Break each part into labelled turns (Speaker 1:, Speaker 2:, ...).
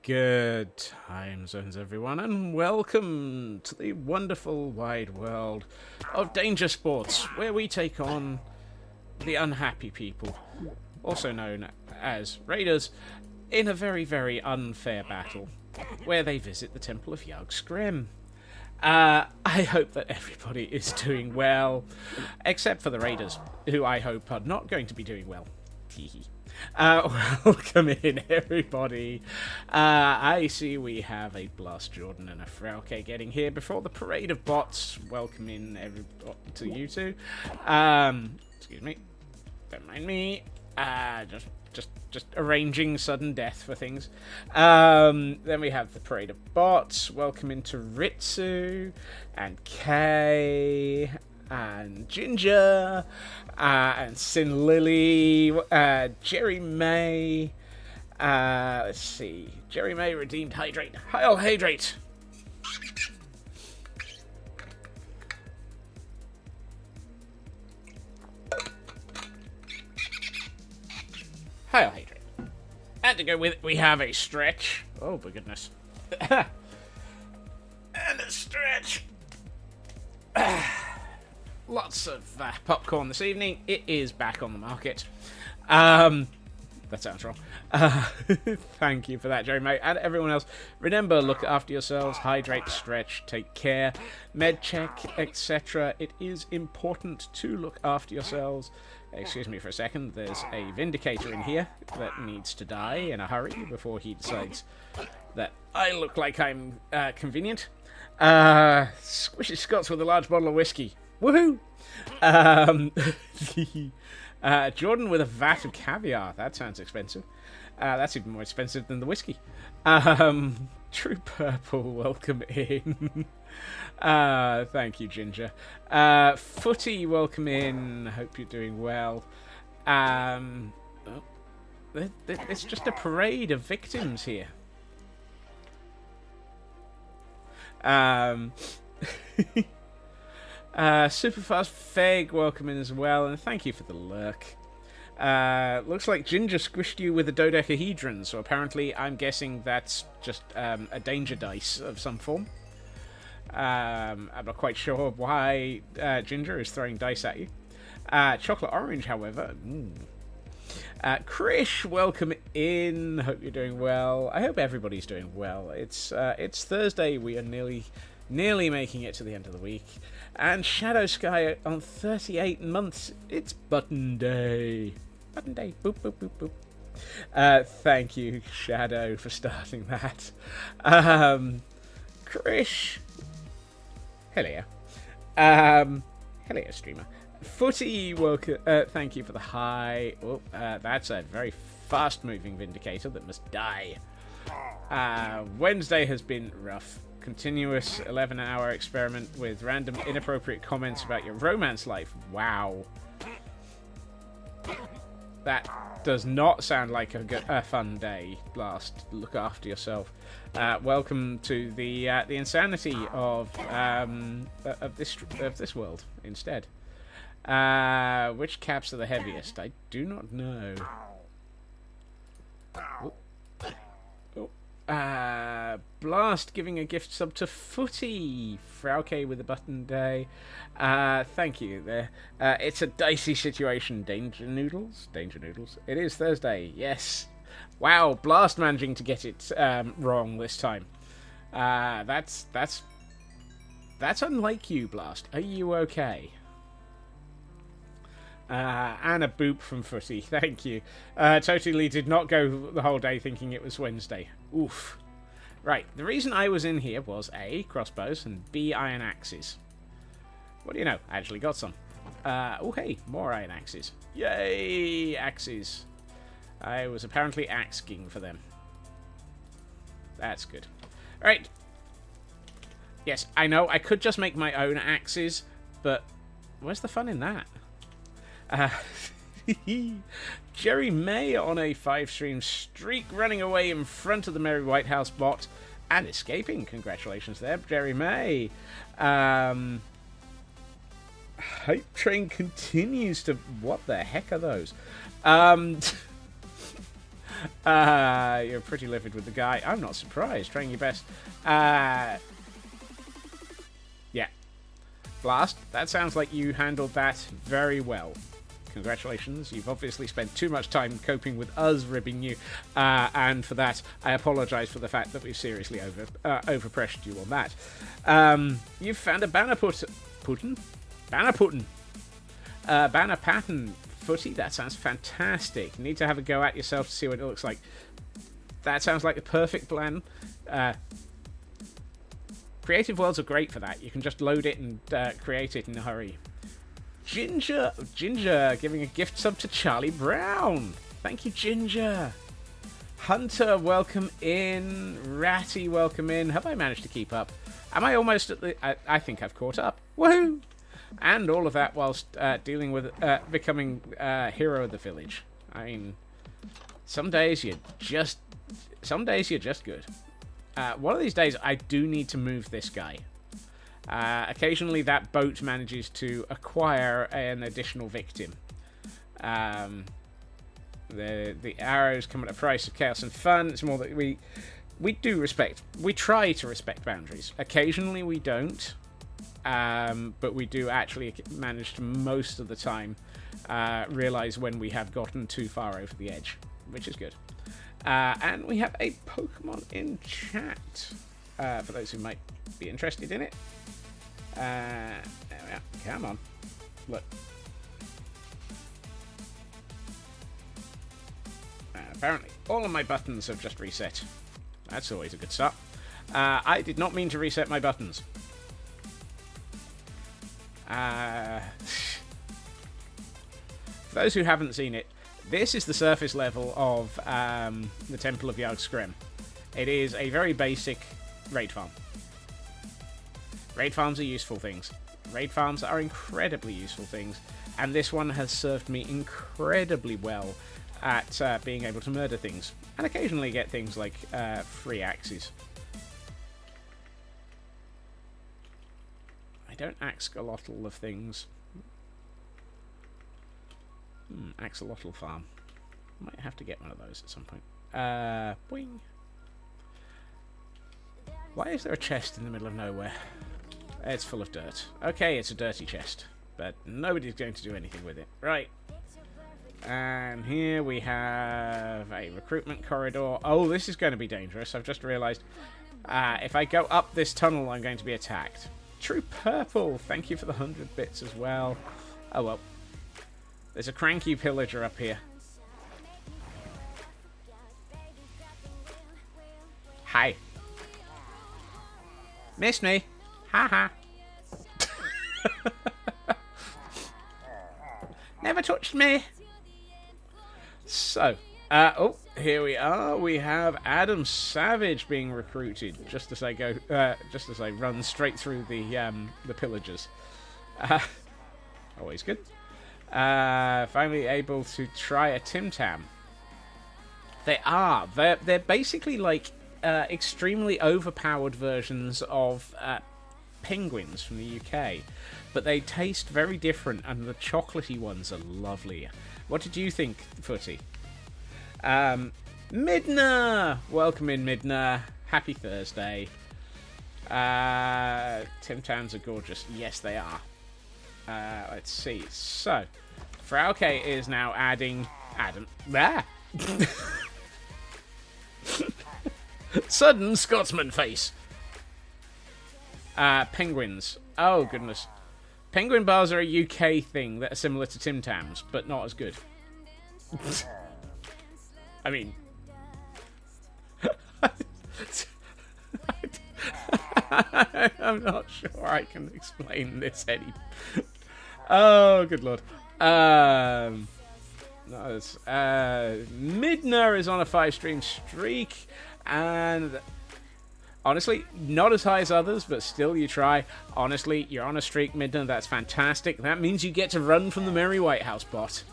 Speaker 1: Good time zones, everyone, and welcome to the wonderful wide world of Danger Sports, where we take on the unhappy people, also known as Raiders, in a very, very unfair battle, where they visit the Temple of Yugg Scrim. I hope that everybody is doing well, except for the Raiders, who I hope are not going to be doing well. Welcome in, everybody. I see we have a Blast Jordan and a Frauke getting here before the parade of bots. Welcome in to you two. Excuse me. Don't mind me. Just arranging sudden death for things. Then we have the parade of bots. Welcome into Ritsu and Kay and Ginger, and Sin Lily, Jerry May, let's see, Jerry May redeemed Hydrate. Heil Hydrate! Heil Hydrate. And to go with it, we have a stretch. Oh my goodness. And a stretch. Lots of popcorn this evening. It is back on the market. That sounds wrong. Thank you for that, Jerry Mate. And everyone else, remember, look after yourselves, hydrate, stretch, take care, med check, etc. It is important to look after yourselves. Excuse me for a second, there's a Vindicator in here that needs to die in a hurry before he decides that I look like I'm convenient. Squishy Scots with a large bottle of whiskey. Woohoo! Jordan with a vat of caviar. That sounds expensive. That's even more expensive than the whiskey. True Purple, welcome in. Thank you, Ginger. Footy, welcome in. Hope you're doing well. It's just a parade of victims here. Superfast Feg, welcome in as well, and thank you for the lurk. Looks like Ginger squished you with a dodecahedron, so apparently I'm guessing that's just a danger dice of some form. I'm not quite sure why Ginger is throwing dice at you. Chocolate Orange, however. Krish, welcome in. Hope you're doing well. I hope everybody's doing well. It's Thursday. We are nearly making it to the end of the week. And Shadow Sky on 38 months. It's Button Day. Button Day. Boop, boop, boop, boop. Thank you, Shadow, for starting that. Krish. Hello. Hello, streamer. Footy, welcome. Thank you for the hi. Oh, that's a very fast-moving Vindicator that must die. Wednesday has been rough. Continuous 11-hour experiment with random inappropriate comments about your romance life. Wow. That does not sound like a fun day, Blast. Look after yourself. Welcome to the insanity of this world instead. Which caps are the heaviest? I do not know. Blast giving a gift sub to Footy. Frauke with a button day. Thank you there. It's a dicey situation. Danger Noodles? Danger Noodles. It is Thursday. Yes. Wow, Blast managing to get it wrong this time. That's unlike you, Blast. Are you okay? And a boop from Footy. Thank you. Totally did not go the whole day thinking it was Wednesday. Oof. Right, the reason I was in here was A, crossbows, and B, iron axes. What do you know? I actually got some. Oh, hey, more iron axes. Yay, axes. I was apparently asking for them. That's good. Alright. Yes, I know, I could just make my own axes, but where's the fun in that? Jerry May on a 5-stream streak, running away in front of the Merry White House bot and escaping. Congratulations there, Jerry May. Hype train continues to... What the heck are those? You're pretty livid with the guy. I'm not surprised. Trying your best. Yeah. Blast, that sounds like you handled that very well. Congratulations. You've obviously spent too much time coping with us ribbing you, and for that, I apologise for the fact that we've seriously overpressured you on that. You've found a banner pattern, Footy. That sounds fantastic. Need to have a go at yourself to see what it looks like. That sounds like the perfect plan. Creative worlds are great for that. You can just load it and create it in a hurry. Ginger giving a gift sub to Charlie Brown. Thank you, Ginger. Hunter, welcome in. Ratty, welcome in. Have I managed to keep up? Am I almost at the... I think I've caught up. Woohoo! And all of that whilst dealing with becoming hero of the village. I mean, some days you're just good. One of these days, I do need to move this guy. Occasionally that boat manages to acquire an additional victim. The arrows come at a price of chaos and fun. It's more that we try to respect boundaries. Occasionally we don't, but we do actually manage to most of the time realize when we have gotten too far over the edge, which is good. And we have a Pokemon in chat for those who might be interested in it. There we are. Come on. Look. Apparently, all of my buttons have just reset. That's always a good start. I did not mean to reset my buttons. For those who haven't seen it, this is the surface level of the Temple of Yogg Scrim. It is a very basic raid farm. Raid farms are useful things. Raid farms are incredibly useful things. And this one has served me incredibly well at being able to murder things. And occasionally get things like free axes. I don't axolotl of things. Axolotl farm. Might have to get one of those at some point. Boing. Why is there a chest in the middle of nowhere? It's full of dirt. Okay, it's a dirty chest, but nobody's going to do anything with it. Right. And here we have a recruitment corridor. Oh, this is going to be dangerous. I've just realised if I go up this tunnel, I'm going to be attacked. True Purple, thank you for the 100 bits as well. Oh, well. There's a cranky pillager up here. Hi. Missed me. Haha. Never touched me. So, oh, here we are. We have Adam Savage being recruited. Just as I go, just as I run straight through the pillagers. Always good. Finally able to try a Tim Tam. They are. They're basically like extremely overpowered versions of penguins from the UK, but they taste very different, and the chocolatey ones are lovely. What did you think, Footy? Midna! Welcome in, Midna. Happy Thursday. Tim Tams are gorgeous. Yes, they are. Let's see. So, Frauke is now adding... Adam. Ah! Sudden Scotsman face. Penguins. Oh, goodness. Penguin bars are a UK thing that are similar to Tim Tams, but not as good. I mean... I'm not sure I can explain this any... Oh, good lord. Midna is on a 5-stream streak, and honestly, not as high as others, but still you try. Honestly, you're on a streak, Midna. That's fantastic. That means you get to run from the Merry White House bot.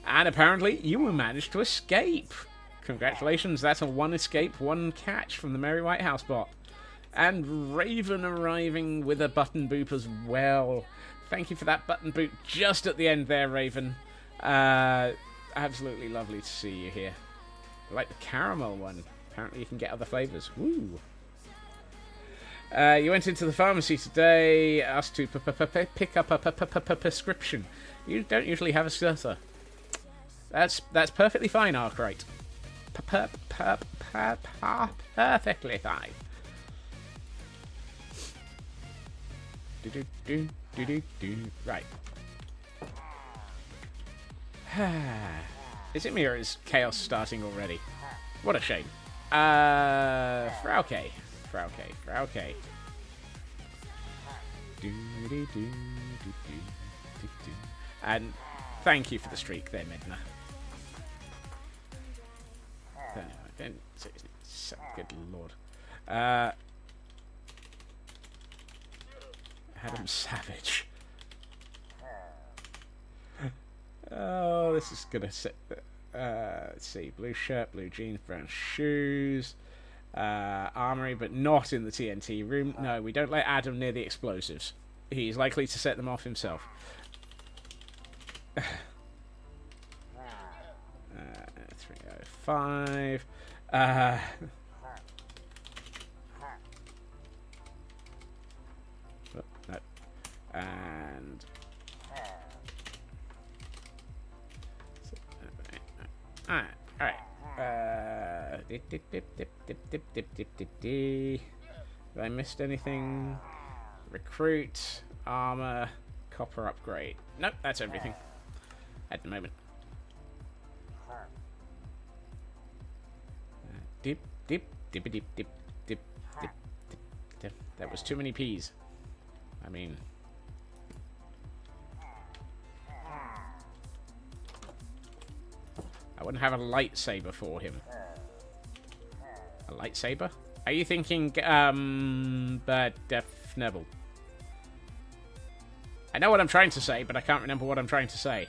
Speaker 1: And apparently, you will manage to escape. Congratulations, that's a 1 escape, 1 catch from the Merry White House bot. And Raven arriving with a button boop as well. Thank you for that button boop just at the end there, Raven. Absolutely lovely to see you here. I like the caramel one. Apparently you can get other flavours. Woo! You went into the pharmacy today, asked to pick up a prescription. You don't usually have a stutter. That's perfectly fine, Arkwright. Perfectly fine. Right. Is it me or is chaos starting already? What a shame. Frauke. And thank you for the streak there, Midna. Good lord. Adam Savage. Oh, this is gonna set. Let's see: blue shirt, blue jeans, brown shoes, armory, but not in the TNT room. No, we don't let Adam near the explosives. He's likely to set them off himself. 305. Oh, no. And alright. Have I missed anything? Recruit, armor, copper upgrade. Nope, that's everything at the moment. Dip. That was too many P's. I mean... I wouldn't have a lightsaber for him. A lightsaber? Are you thinking, Def Neville? I know what I'm trying to say, but I can't remember what I'm trying to say.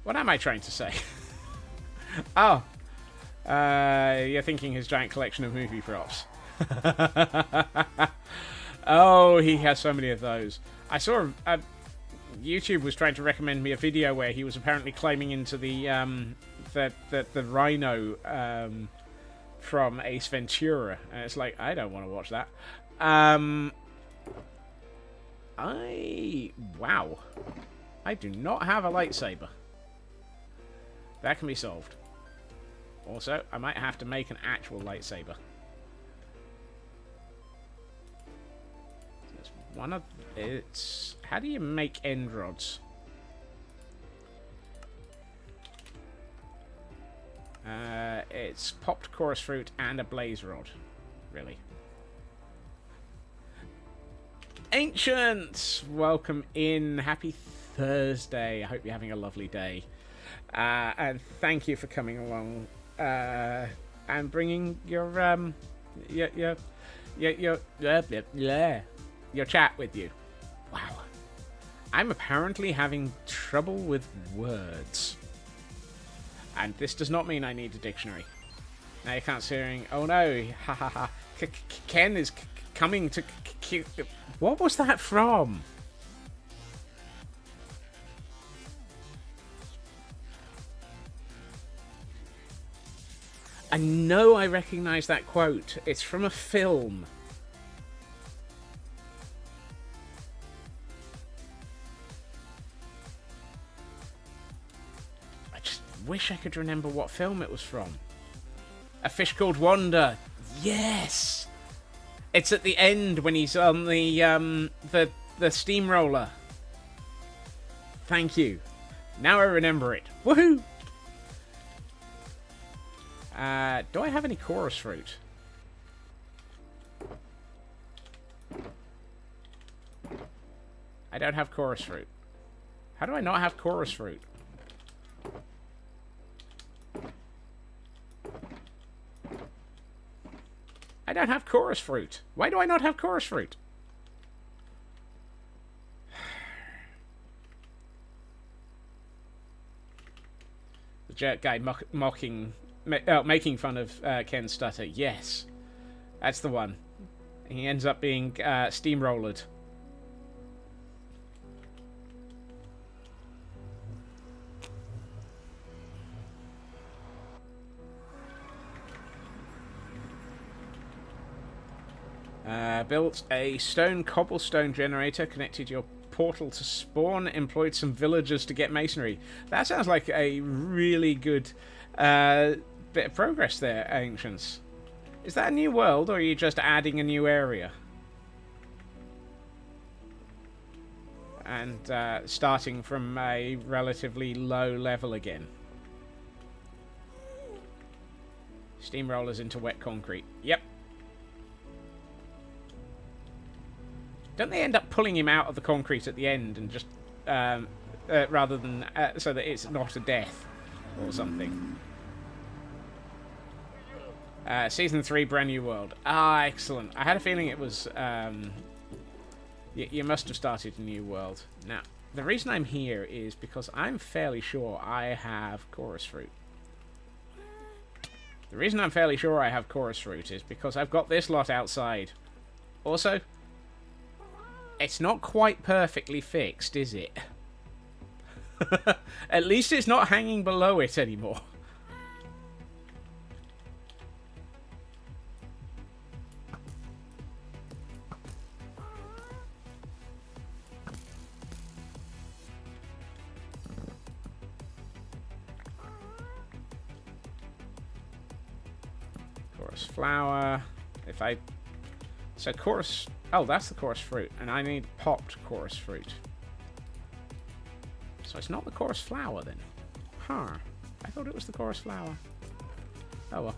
Speaker 1: What am I trying to say? Oh. You're thinking his giant collection of movie props. Oh, he has so many of those. I saw YouTube was trying to recommend me a video where he was apparently climbing into the rhino from Ace Ventura, and it's like, I don't want to watch that. Wow. I do not have a lightsaber. That can be solved. Also, I might have to make an actual lightsaber. It's one of it's. How do you make end rods? It's popped chorus fruit and a blaze rod. Really. Ancients, welcome in. Happy Thursday. I hope you're having a lovely day. And thank you for coming along. and bringing your your chat with you. Wow. I'm apparently having trouble with words. And this does not mean I need a dictionary. Now you can't see hearing. Oh no! Ha ha ha! Ken is coming to. What was that from? I know I recognise that quote. It's from a film. I just wish I could remember what film it was from. A Fish Called Wanda. Yes! It's at the end when he's on the steamroller. Thank you. Now I remember it. Woohoo! Do I have any chorus fruit? I don't have chorus fruit. How do I not have chorus fruit? I don't have chorus fruit. Why do I not have chorus fruit? The jerk guy making fun of Ken's stutter. Yes, that's the one. He ends up being steamrollered. Built a stone cobblestone generator, connected your portal to spawn, employed some villagers to get masonry. That sounds like a really good bit of progress there, Ancients. Is that a new world, or are you just adding a new area? And starting from a relatively low level again. Steamrollers into wet concrete. Yep. Don't they end up pulling him out of the concrete at the end and just rather than so that it's not a death or something? Season 3, brand new world. Ah, excellent. I had a feeling it was. You must have started a new world. Now, the reason I'm here is because I'm fairly sure I have chorus fruit. The reason I'm fairly sure I have chorus fruit is because I've got this lot outside. Also, it's not quite perfectly fixed, is it? At least it's not hanging below it anymore. Chorus flower. If I... So chorus... Oh, that's the chorus fruit. And I need popped chorus fruit. So it's not the chorus flower then. Huh. I thought it was the chorus flower. Oh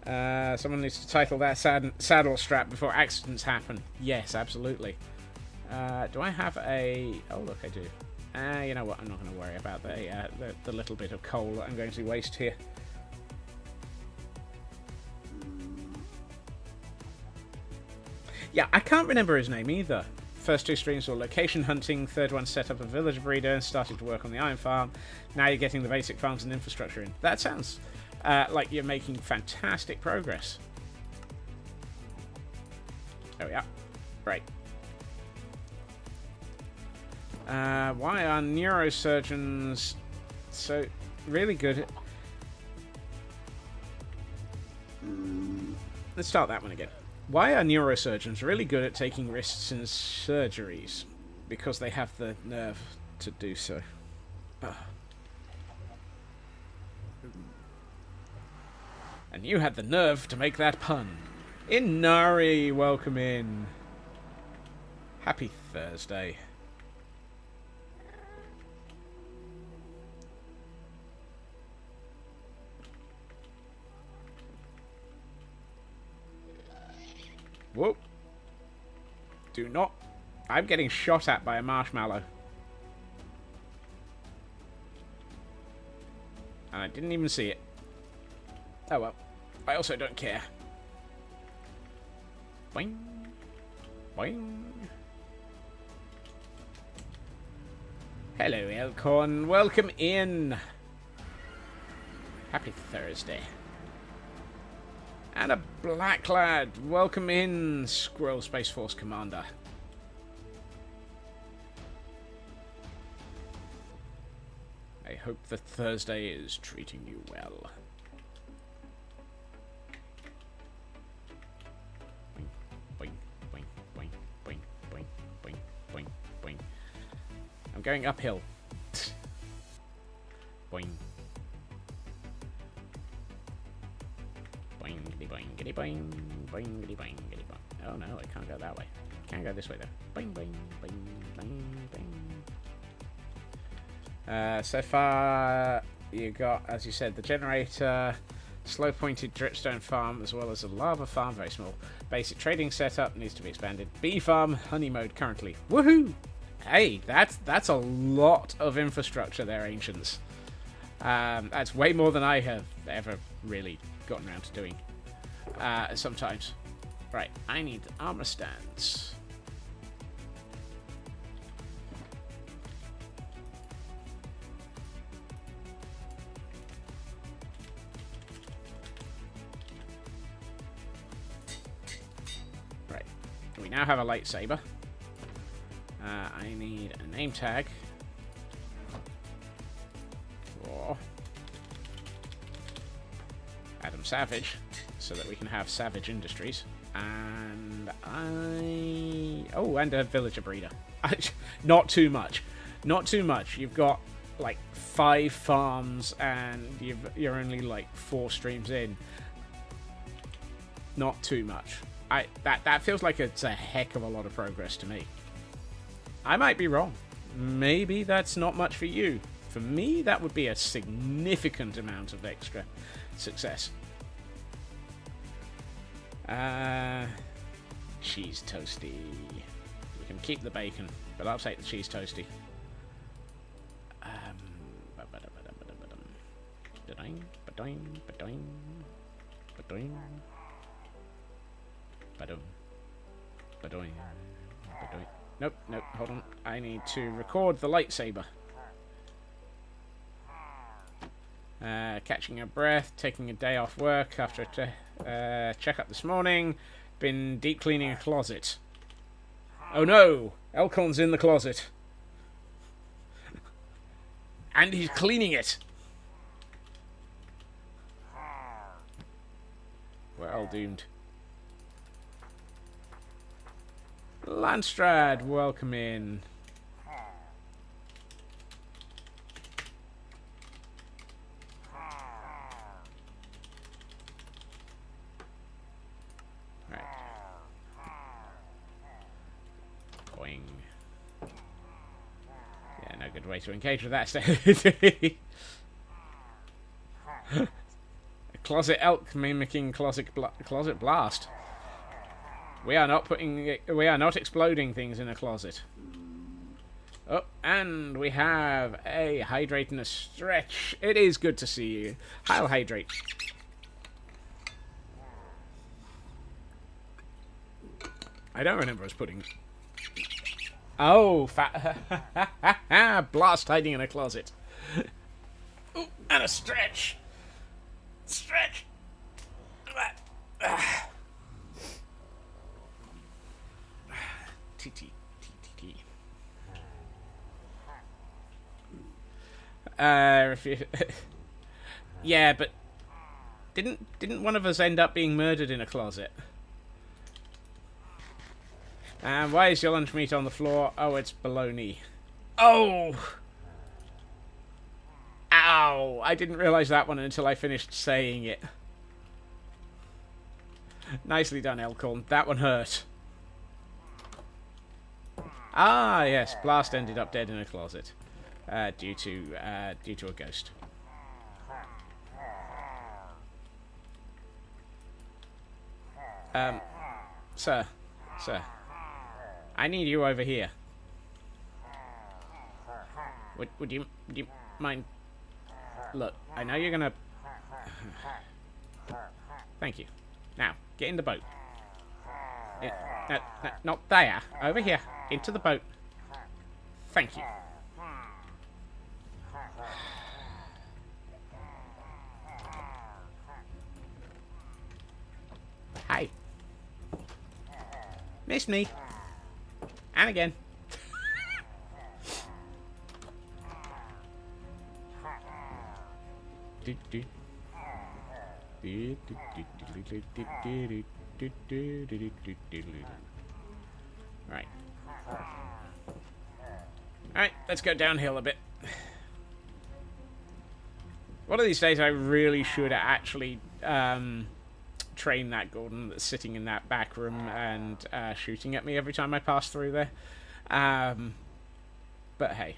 Speaker 1: well. Someone needs to title that saddle strap before accidents happen. Yes, absolutely. Do I have a... Oh, look, I do. You know what? I'm not going to worry about the little bit of coal that I'm going to waste here. Yeah, I can't remember his name either. First 2 streams were location hunting, third one set up a village breeder and started to work on the iron farm. Now you're getting the basic farms and infrastructure in. That sounds like you're making fantastic progress. There we are. Right. Why are neurosurgeons so really good? Let's start that one again. Why are neurosurgeons really good at taking risks in surgeries? Because they have the nerve to do so. Ugh. And you had the nerve to make that pun. Inari, welcome in. Happy Thursday. Whoa. Do not. I'm getting shot at by a marshmallow. And I didn't even see it. Oh well. I also don't care. Boing. Boing. Hello, Elkhorn. Welcome in. Happy Thursday. And a black lad. Welcome in, Squirrel Space Force Commander. I hope that Thursday is treating you well. Boing, boing, boing, boing, boing, boing, boing, boing. I'm going uphill. Boing. Boingity boingity boing. Boingity boingity boing. Oh no, I can't go that way. Can't go this way though. Boing, boing, boing, boing, boing. So far, you got, as you said, the generator, slow-pointed dripstone farm, as well as a lava farm, very small. Basic trading setup needs to be expanded. Bee farm, honey mode currently. Woohoo! Hey, that's a lot of infrastructure there, Ancients. That's way more than I have ever really gotten around to doing. Sometimes. Right, I need armor stands. Right, we now have a lightsaber. I need a name tag for Adam Savage, so that we can have Savage Industries. And and a villager breeder. Not too much. Not too much. You've got like 5 farms and you're only like 4 streams in. Not too much. That feels like it's a heck of a lot of progress to me. I might be wrong. Maybe that's not much for you. For me, that would be a significant amount of extra success. Cheese toasty. We can keep the bacon, but I'll take the cheese toasty. Nope, hold on. I need to record the lightsaber. Catching a breath, taking a day off work after a check-up this morning. Been deep cleaning a closet. Oh no! Elkhorn's in the closet. And he's cleaning it! We're all doomed. Landstrad, welcome in. Right. Boing. Yeah, no good way to engage with that. A closet elk mimicking closet blast. We are not exploding things in a closet. Oh, and we have a hydrate and a stretch. It is good to see you. I'll hydrate. I don't remember us putting... Oh, blast hiding in a closet. Ooh, and a stretch. Stretch. Yeah, but didn't one of us end up being murdered in a closet? And why is your lunch meat on the floor? Oh, it's bologna. Oh! Ow! I didn't realise that one until I finished saying it. Nicely done, Elkhorn. That one hurt. Ah, yes. Blast ended up dead in a closet. Due to a ghost. Sir. I need you over here. Would you mind? Look, I know you're gonna... Thank you. Now, get in the boat. No, not there. Over here. Into the boat. Thank you. Hi. Missed me. And again. Right. Alright, let's go downhill a bit. One of these days I really should actually train that Gordon that's sitting in that back room and shooting at me every time I pass through there. But hey.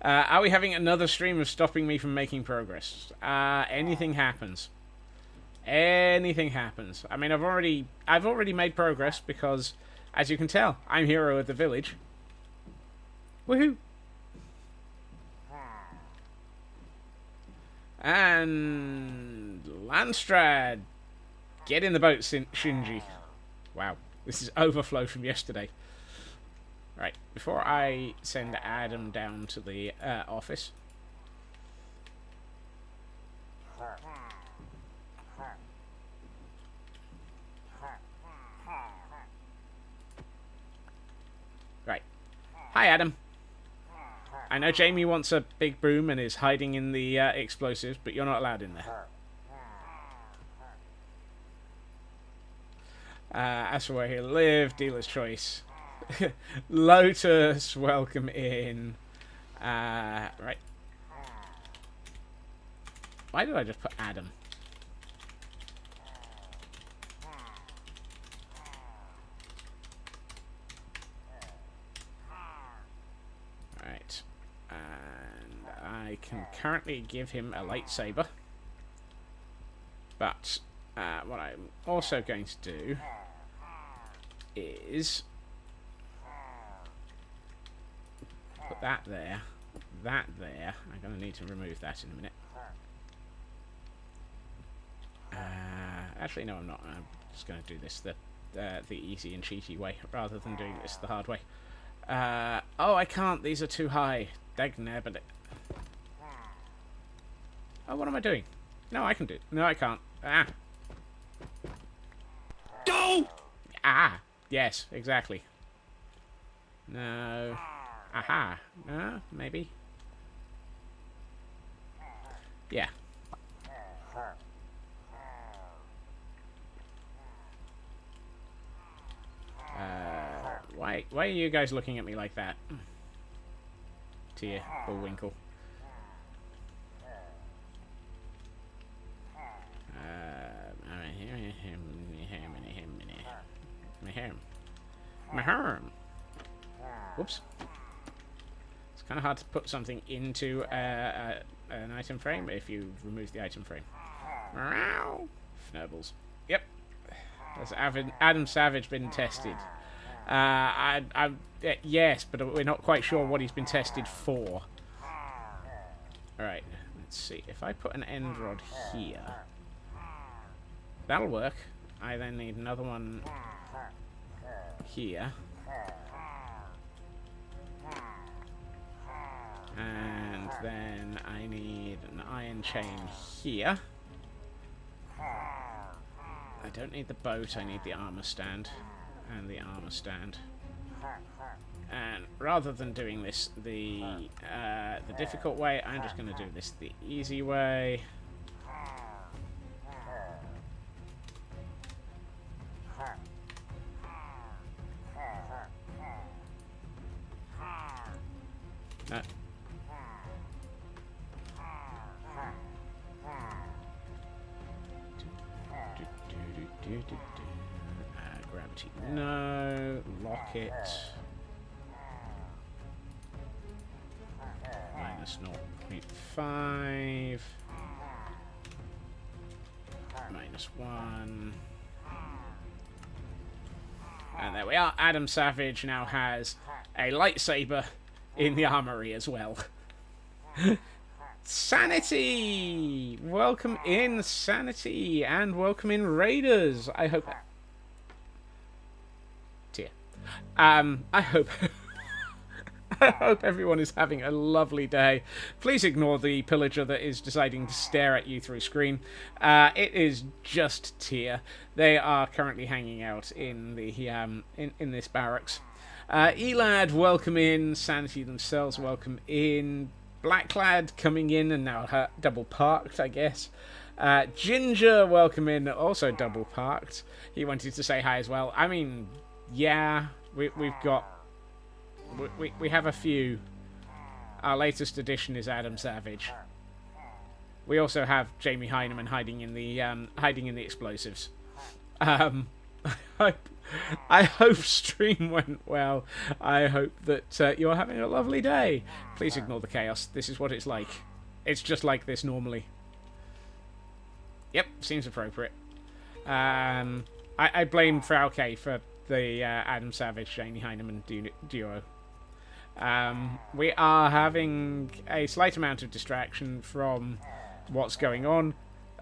Speaker 1: Are we having another stream of stopping me from making progress? Anything happens. Anything happens. I mean, I've already made progress because, as you can tell, I'm hero of the village. Woohoo! And Landstrad, get in the boat, Shinji. Wow, this is overflow from yesterday. Right, before I send Adam down to the office. Right. Hi, Adam. I know Jamie wants a big broom and is hiding in the explosives, but you're not allowed in there. As for where he'll live, dealer's choice. Lotus, welcome in. Right. Why did I just put Adam? Right. And I can currently give him a lightsaber. But what I'm also going to do is put that there, that there. I'm going to need to remove that in a minute. Actually, no, I'm not. I'm just going to do this the easy and cheaty way, rather than doing this the hard way. Oh, I can't. These are too high. Dagnabbit. Oh, what am I doing? No, I can do it. No, I can't. Ah. Go! Ah. Yes, exactly. No. Aha. No, maybe. Yeah. Why are you guys looking at me like that? Tear, Bullwinkle. Whoops. It's kind of hard to put something into an item frame if you remove the item frame. Fnurbles. Yep. Has Adam Savage been tested? Yes, but we're not quite sure what he's been tested for. Alright, let's see. If I put an end rod here, that'll work. I then need another one here. And then I need an iron chain here. I don't need the boat, I need the armor stand. And the armor stand. And rather than doing this the difficult way, I'm just going to do this the easy way. No. Gravity. No. Lock it. Minus 0.5. Minus 1. And there we are. Adam Savage now has a lightsaber in the armory as well. Sanity! Welcome in, Sanity, and welcome in, Raiders. I hope... Dear. I hope... I hope everyone is having a lovely day. Please ignore the pillager that is deciding to stare at you through screen. It is just Tyr. They are currently hanging out in the in this barracks. Elad, welcome in. Sanity themselves, welcome in. Blacklad coming in and now double parked, I guess. Ginger, welcome in, also double parked. He wanted to say hi as well. I mean, yeah, we've got... We have a few. Our latest addition is Adam Savage. We also have Jamie Heineman hiding in the explosives. I hope stream went well. I hope that you're having a lovely day. Please ignore the chaos. This is what it's like. It's just like this normally. Yep, seems appropriate. I blame Frauke for the Adam Savage Jamie Heineman duo. We are having a slight amount of distraction from what's going on,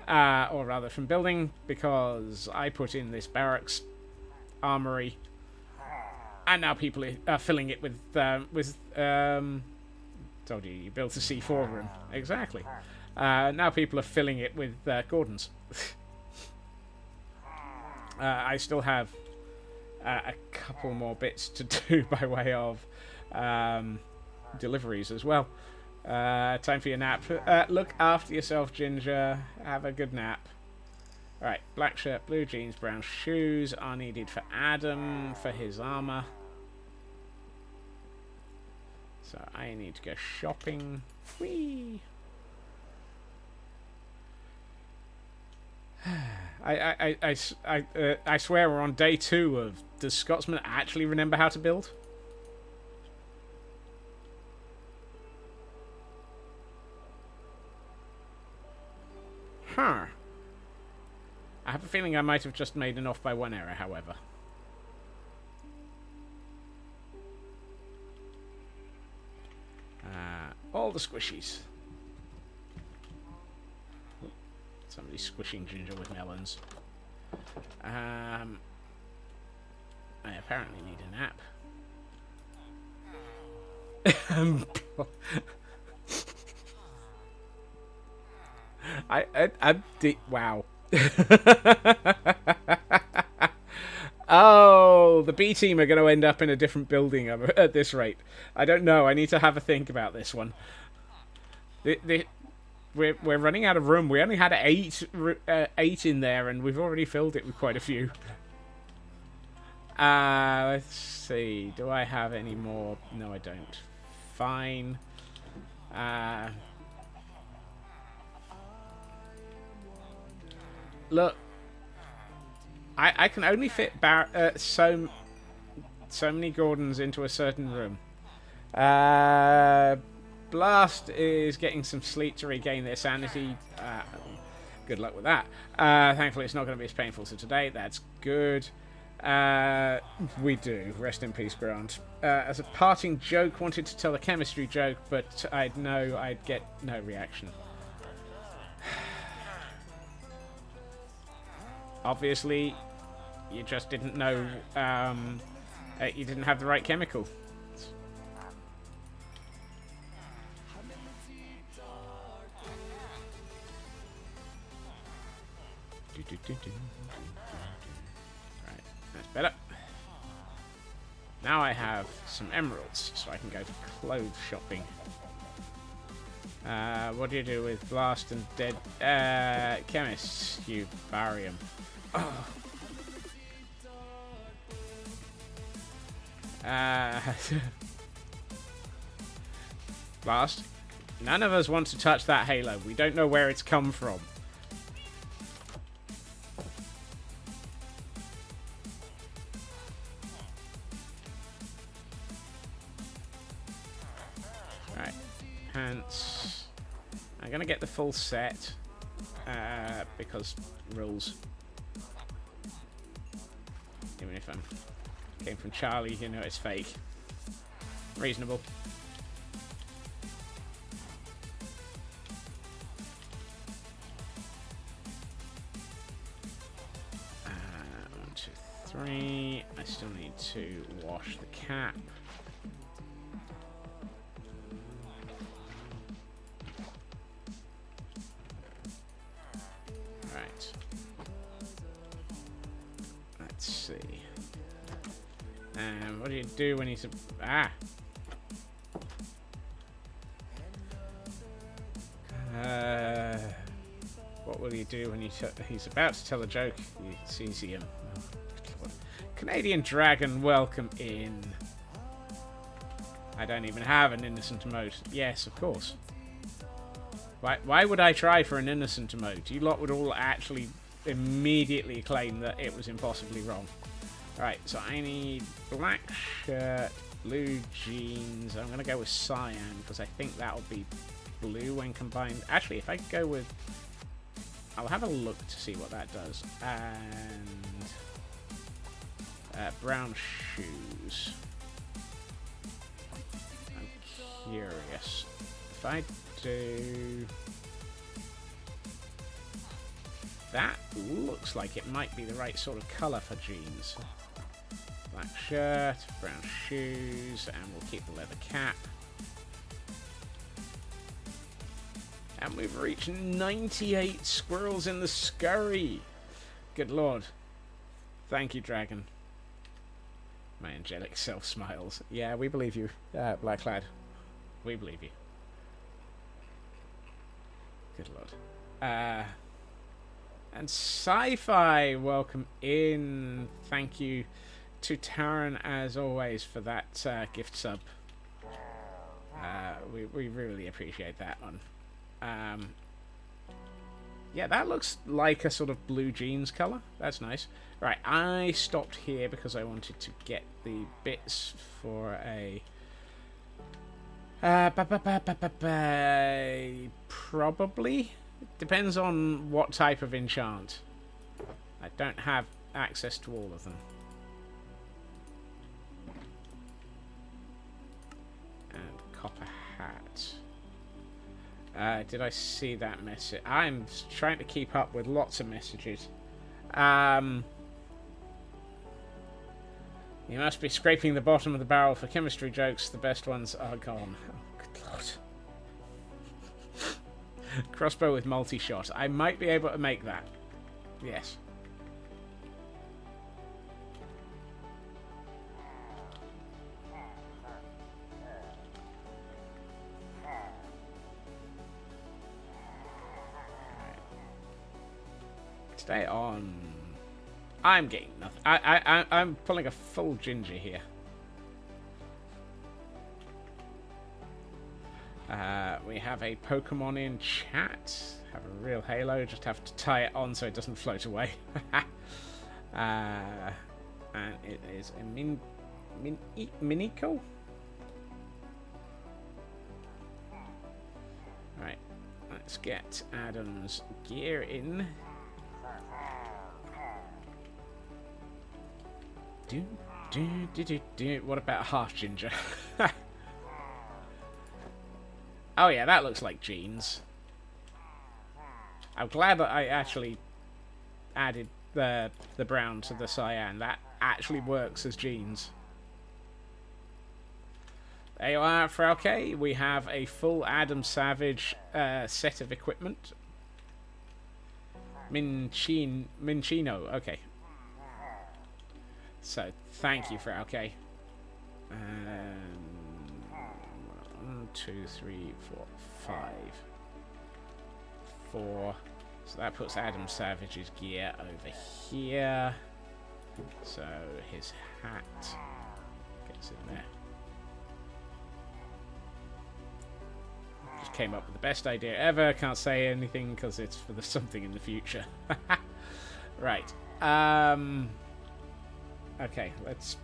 Speaker 1: or rather from building, because I put in this barracks armory, and now people are filling it with told you built a C4 room. Exactly. Now people are filling it with Gordons. I still have a couple more bits to do by way of deliveries as well. Time for your nap. Look after yourself, Ginger. Have a good nap. Alright, black shirt, blue jeans, brown shoes are needed for Adam for his armor. So I need to go shopping. Whee! I swear we're on day 2 of... Does Scotsman actually remember how to build? Huh. I have a feeling I might have just made an off by 1 error, however. All the squishies. Somebody's squishing Ginger with melons. I apparently need a nap. Wow. Oh, the B team are going to end up in a different building at this rate. I don't know. I need to have a think about this one. We're running out of room. We only had 8 in there, and we've already filled it with quite a few. Let's see. Do I have any more? No, I don't. Fine. Look, I can only fit so many Gordons into a certain room. Blast is getting some sleep to regain their sanity. Good luck with that. Thankfully, it's not going to be as painful as today. That's good. We do. Rest in peace, Grant. As a parting joke, wanted to tell a chemistry joke, but I'd know I'd get no reaction. Obviously, you just didn't know, you didn't have the right chemical. Right, that's better. Now I have some emeralds, so I can go clothes shopping. What do you do with blast and dead chemists? You barium. Oh. Blast. None of us want to touch that halo. We don't know where it's come from. Right. Pants. I'm gonna get the full set. Because rules. Even if came from Charlie, you know it's fake. 3. I still need to wash the cap. Right. Let's see. And what do you do when he's... what will you do when he's about to tell a joke? You sees him. Oh, Canadian Dragon, welcome in. I don't even have an innocent emote. Yes, of course. Why would I try for an innocent emote? You lot would all actually immediately claim that it was impossibly wrong. Alright, so I need black shirt, blue jeans. I'm going to go with cyan because I think that'll be blue when combined. Actually, if I go with... I'll have a look to see what that does. And... brown shoes. I'm curious. If I do... That looks like it might be the right sort of colour for jeans. Black shirt, brown shoes, and we'll keep the leather cap. And we've reached 98 squirrels in the scurry. Good lord. Thank you, dragon. My angelic self smiles. Yeah, we believe you, Black Lad. We believe you. Good lord. And Sci-Fi, welcome in. Thank you to Taran, as always, for that gift sub. We really appreciate that one. Yeah, that looks like a sort of blue jeans colour. That's nice. Right, I stopped here because I wanted to get the bits for a... probably... Depends on what type of enchant. I don't have access to all of them. And copper hat. Did I see that message? I'm trying to keep up with lots of messages. You must be scraping the bottom of the barrel for chemistry jokes. The best ones are gone. Oh, good lord. Crossbow with multi-shot. I might be able to make that. Yes. Stay on. I'm getting nothing. I'm pulling a full ginger here. We have a Pokemon in chat. Have a real halo. Just have to tie it on so it doesn't float away. And it is a Minico. Right. Let's get Adam's gear in. What about half ginger? Oh yeah, that looks like jeans. I'm glad that I actually added the brown to the cyan. That actually works as jeans. There you are, Frauke. We have a full Adam Savage set of equipment. Minchino, okay. So, thank you, Frauke. 1, 2, 3, 4, 5. 4. So that puts Adam Savage's gear over here. So his hat gets in there. Just came up with the best idea ever. Can't say anything because it's for something in the future. Right. Okay, let's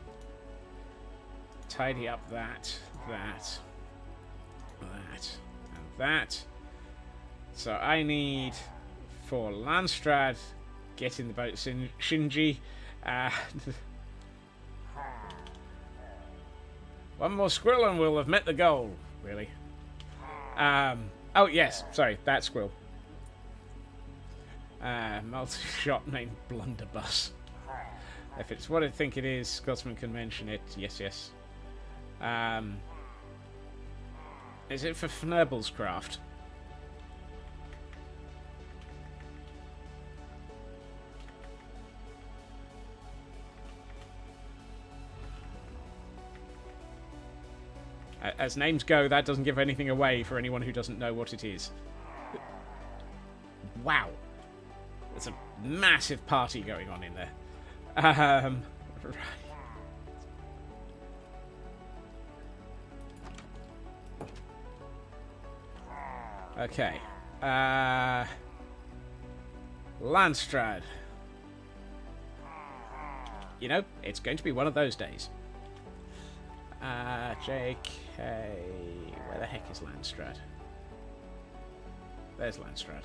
Speaker 1: tidy up that, and that. So I need, for Landstrad, get in the boat, Shinji. One more squirrel and we'll have met the goal. Really? Oh yes, sorry, that squirrel. Multi-shot named Blunderbuss. If it's what I think it is, Scotsman can mention it. Yes, yes. Is it for Fnurbal's craft? As names go, that doesn't give anything away for anyone who doesn't know what it is. Wow. There's a massive party going on in there. Right. Okay. Landstrad. You know, it's going to be one of those days. JK. Where the heck is Landstrad? There's Landstrad.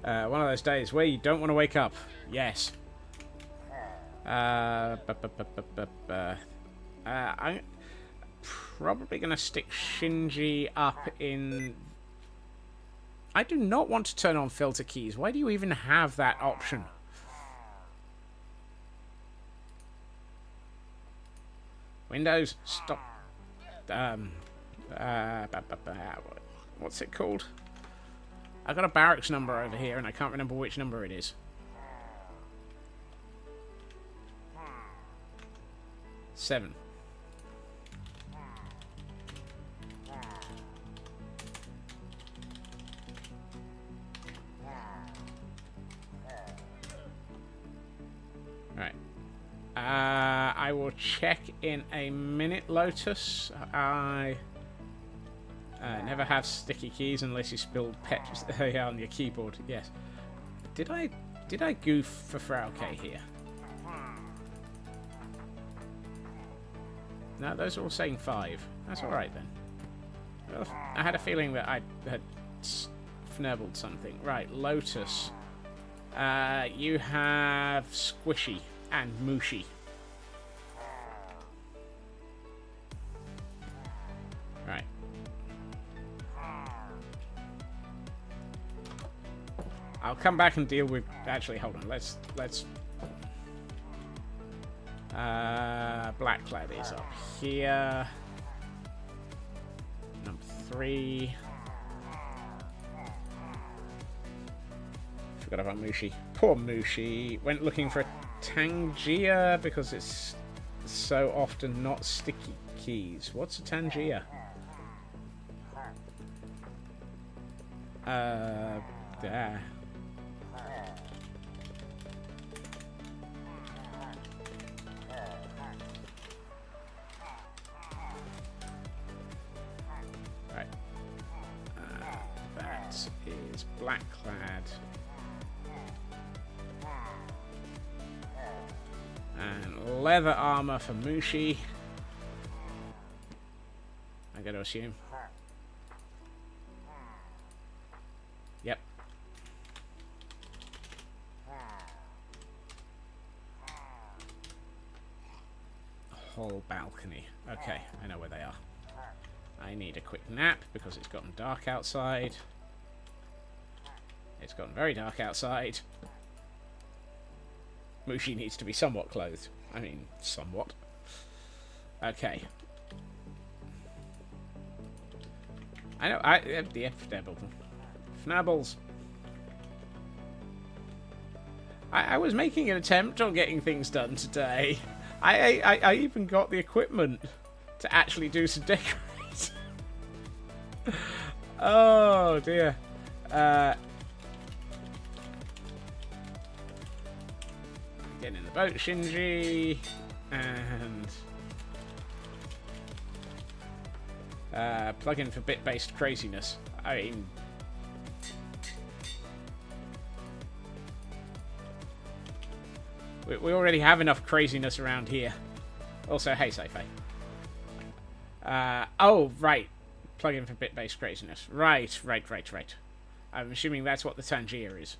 Speaker 1: One of those days where you don't want to wake up. Yes. I'm probably going to stick Shinji up in... I do not want to turn on filter keys. Why do you even have that option? Windows, stop. What's it called? I've got a barracks number over here, and I can't remember which number it is. 7. Right. I will check in a minute, Lotus. I never have sticky keys unless you spill pet on your keyboard. Yes. Did I goof for Frauke here? No, those are all saying 5. That's all right then. Well, I had a feeling that I had fnurbled something. Right, Lotus. You have Squishy and Mushy. Right. I'll come back and deal with... Actually, hold on. Let's... Blackclad is up here. Number 3. Forgot about Mushi. Poor Mushi. Went looking for a Tangia because it's so often not sticky keys. What's a Tangia? There. Right. That is Blackclad. And leather armor for Mushi. I gotta assume. Yep. Whole balcony. Okay, I know where they are. I need a quick nap because it's gotten dark outside. It's gotten very dark outside. Mushi needs to be somewhat clothed. I mean, somewhat. Okay. I know, the Fnabbles. I was making an attempt on getting things done today. I even got the equipment to actually do some decorating. Oh, dear. Getting in the boat, Shinji, and plug in for bit-based craziness. I mean, we already have enough craziness around here. Also, hey, Sci-Fi. Oh, right. Plug in for bit-based craziness. Right. I'm assuming that's what the Tangier is.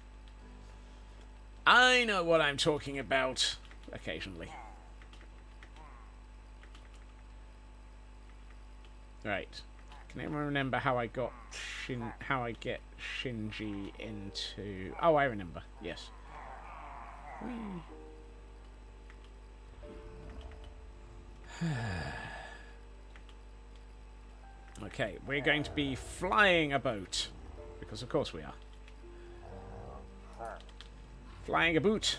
Speaker 1: I know what I'm talking about. Occasionally. Right. Can anyone remember how I got how I get Shinji into... Oh, I remember. Yes. Whee. Okay, we're going to be flying a boat. Because of course we are. Flying a boot.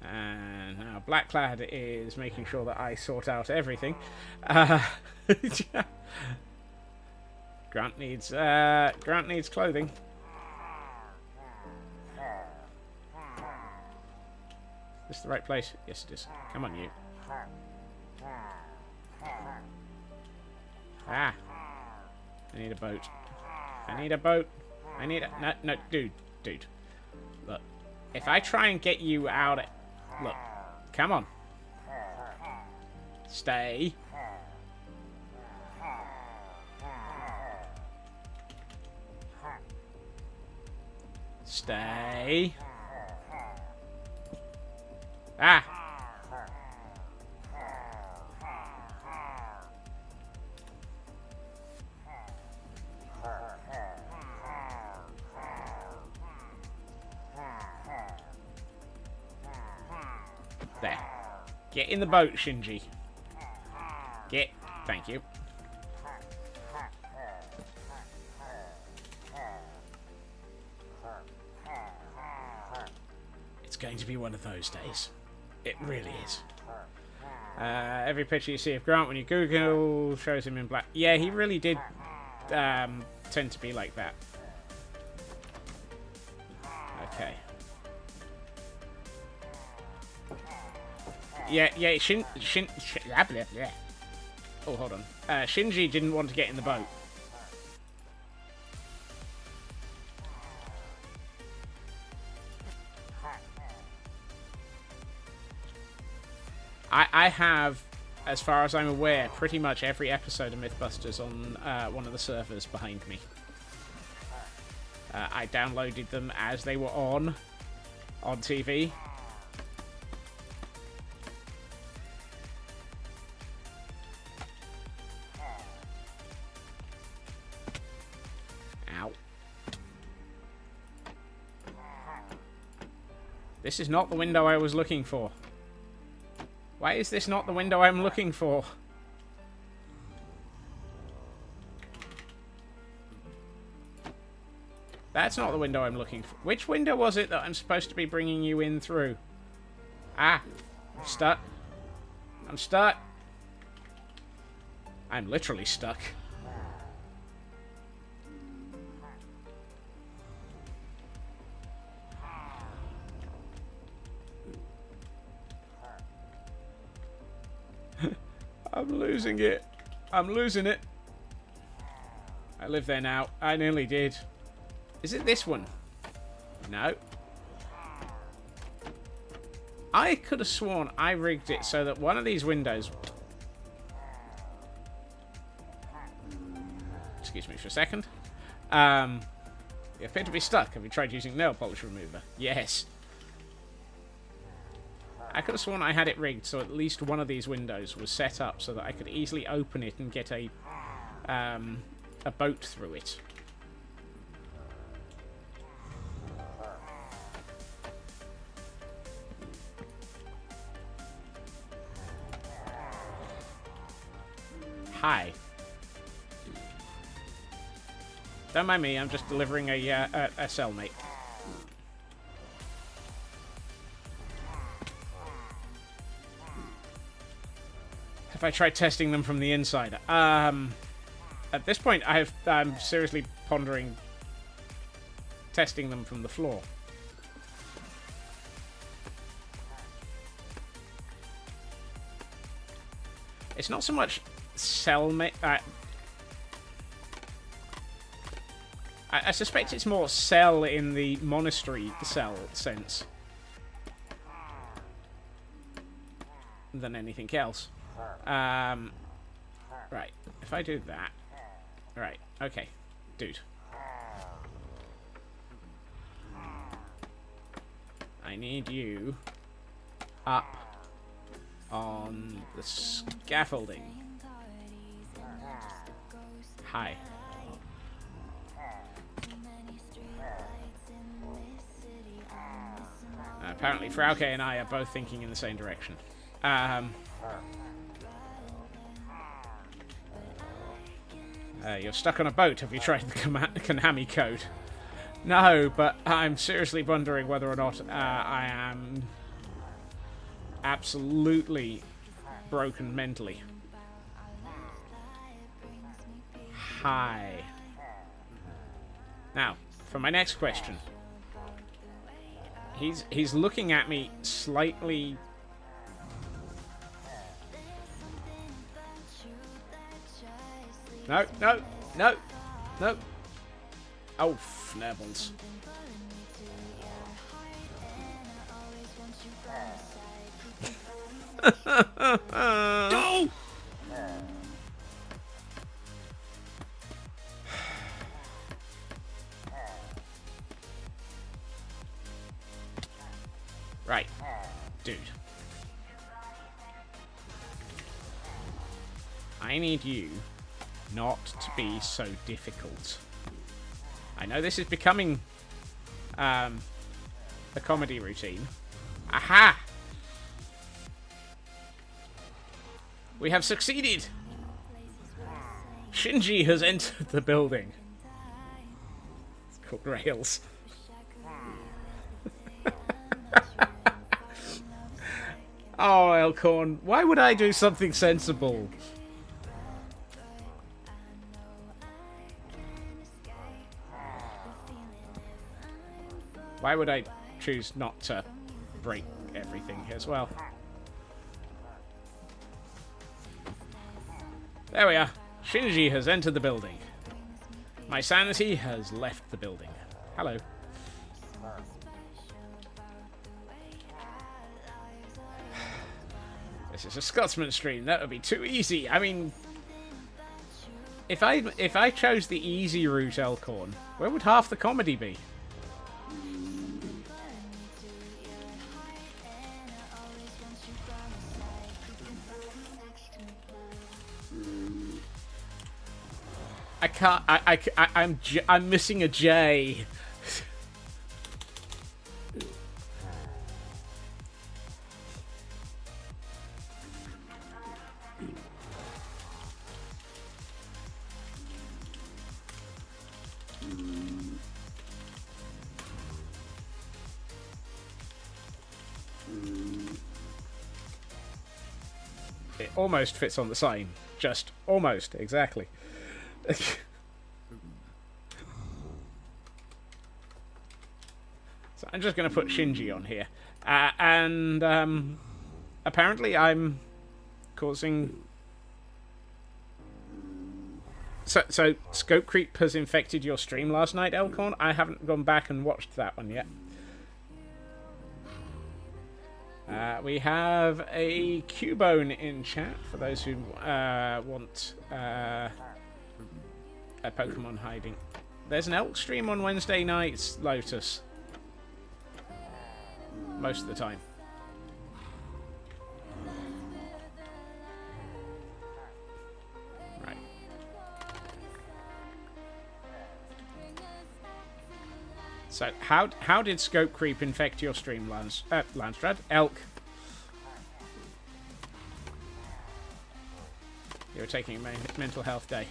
Speaker 1: And now Blackclad is making sure that I sort out everything. Grant needs clothing. Is this the right place? Yes, it is. Come on, you. Ah. I need a boat. I need a boat. I need a... No, dude. Look. If I try and get you out... Look. Come on. Stay. Stay. Ah! There. Get in the boat, Shinji. Get. Thank you. It's going to be one of those days. It really is. Every picture you see of Grant when you Google shows him in black. Yeah, he really did tend to be like that. Okay. Yeah. Oh, hold on. Shinji didn't want to get in the boat. I have, as far as I'm aware, pretty much every episode of Mythbusters on one of the servers behind me. I downloaded them as they were on TV. Ow. This is not the window I was looking for. Why is this not the window I'm looking for? That's not the window I'm looking for. Which window was it that I'm supposed to be bringing you in through? Ah. I'm stuck. I'm stuck. I'm literally stuck. I'm losing it. I'm losing it. I live there now. I nearly did. Is it this one? No. I could have sworn I rigged it so that one of these windows... Excuse me for a second. You appear to be stuck. Have you tried using nail polish remover? Yes. I could have sworn I had it rigged so at least one of these windows was set up so that I could easily open it and get a boat through it. Hi. Don't mind me, I'm just delivering a cellmate. Have I tried testing them from the inside? At this point, I'm seriously pondering testing them from the floor. It's not so much cellmate. I suspect it's more cell in the monastery cell sense than anything else. Right, if I do that... Right, okay. Dude. I need you up on the scaffolding. Hi. Apparently, Frauke and I are both thinking in the same direction. You're stuck on a boat. Have you tried the Konami code? No, but I'm seriously wondering whether or not I am absolutely broken mentally. Hi. Now, for my next question. He's looking at me slightly... No, no, no, no. Oh, fnibbles. No! Right, dude. I need you not to be so difficult. I know this is becoming a comedy routine. Aha! We have succeeded! Shinji has entered the building. It's called Rails. Oh, Elkhorn, why would I do something sensible? Why would I choose not to break everything as well? There we are. Shinji has entered the building. My sanity has left the building. Hello. This is a Scotsman stream. That would be too easy. I mean, if I chose the easy route, Elkhorn, where would half the comedy be? I can't. I'm missing a J. It almost fits on the sign. Just almost, exactly. So I'm just going to put Shinji on here. And apparently I'm causing... So scope creep has infected your stream last night, Elkhorn? I haven't gone back and watched that one yet. We have a Cubone in chat for those who want a Pokemon hiding. There's an Elk stream on Wednesday nights, Lotus. Most of the time. Right. So, how did scope creep infect your stream, Landstrad? Elk. You were taking a mental health day.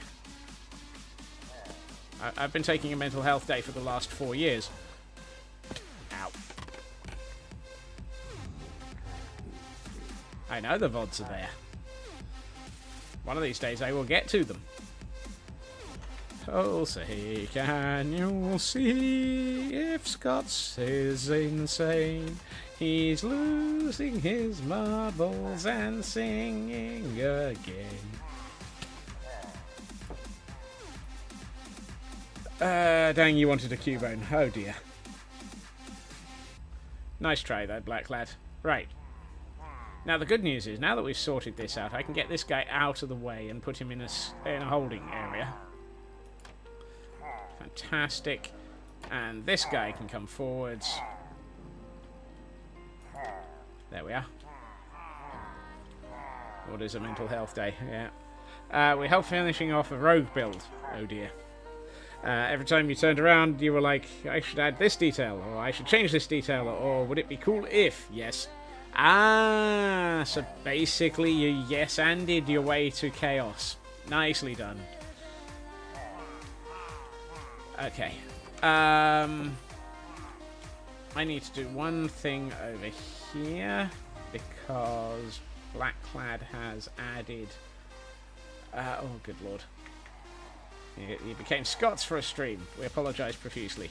Speaker 1: I've been taking a mental health day for the last 4 years. Ow. I know the VODs are there. One of these days I will get to them. Oh, say can you see if Scots is insane? He's losing his marbles and singing again. Dang, you wanted a Cubone. Oh dear. Nice try though, Black Lad. Right. Now the good news is, now that we've sorted this out, I can get this guy out of the way and put him in a holding area. Fantastic. And this guy can come forwards. There we are. What is a mental health day? Yeah. We're help finishing off a rogue build. Oh dear. Every time you turned around, you were like, I should add this detail, or I should change this detail, or would it be cool if? Yes. Ah, so basically you yes-anded your way to chaos. Nicely done. Okay. I need to do one thing over here, because Blackclad has added... oh, good lord. He became Scots for a stream. We apologise profusely.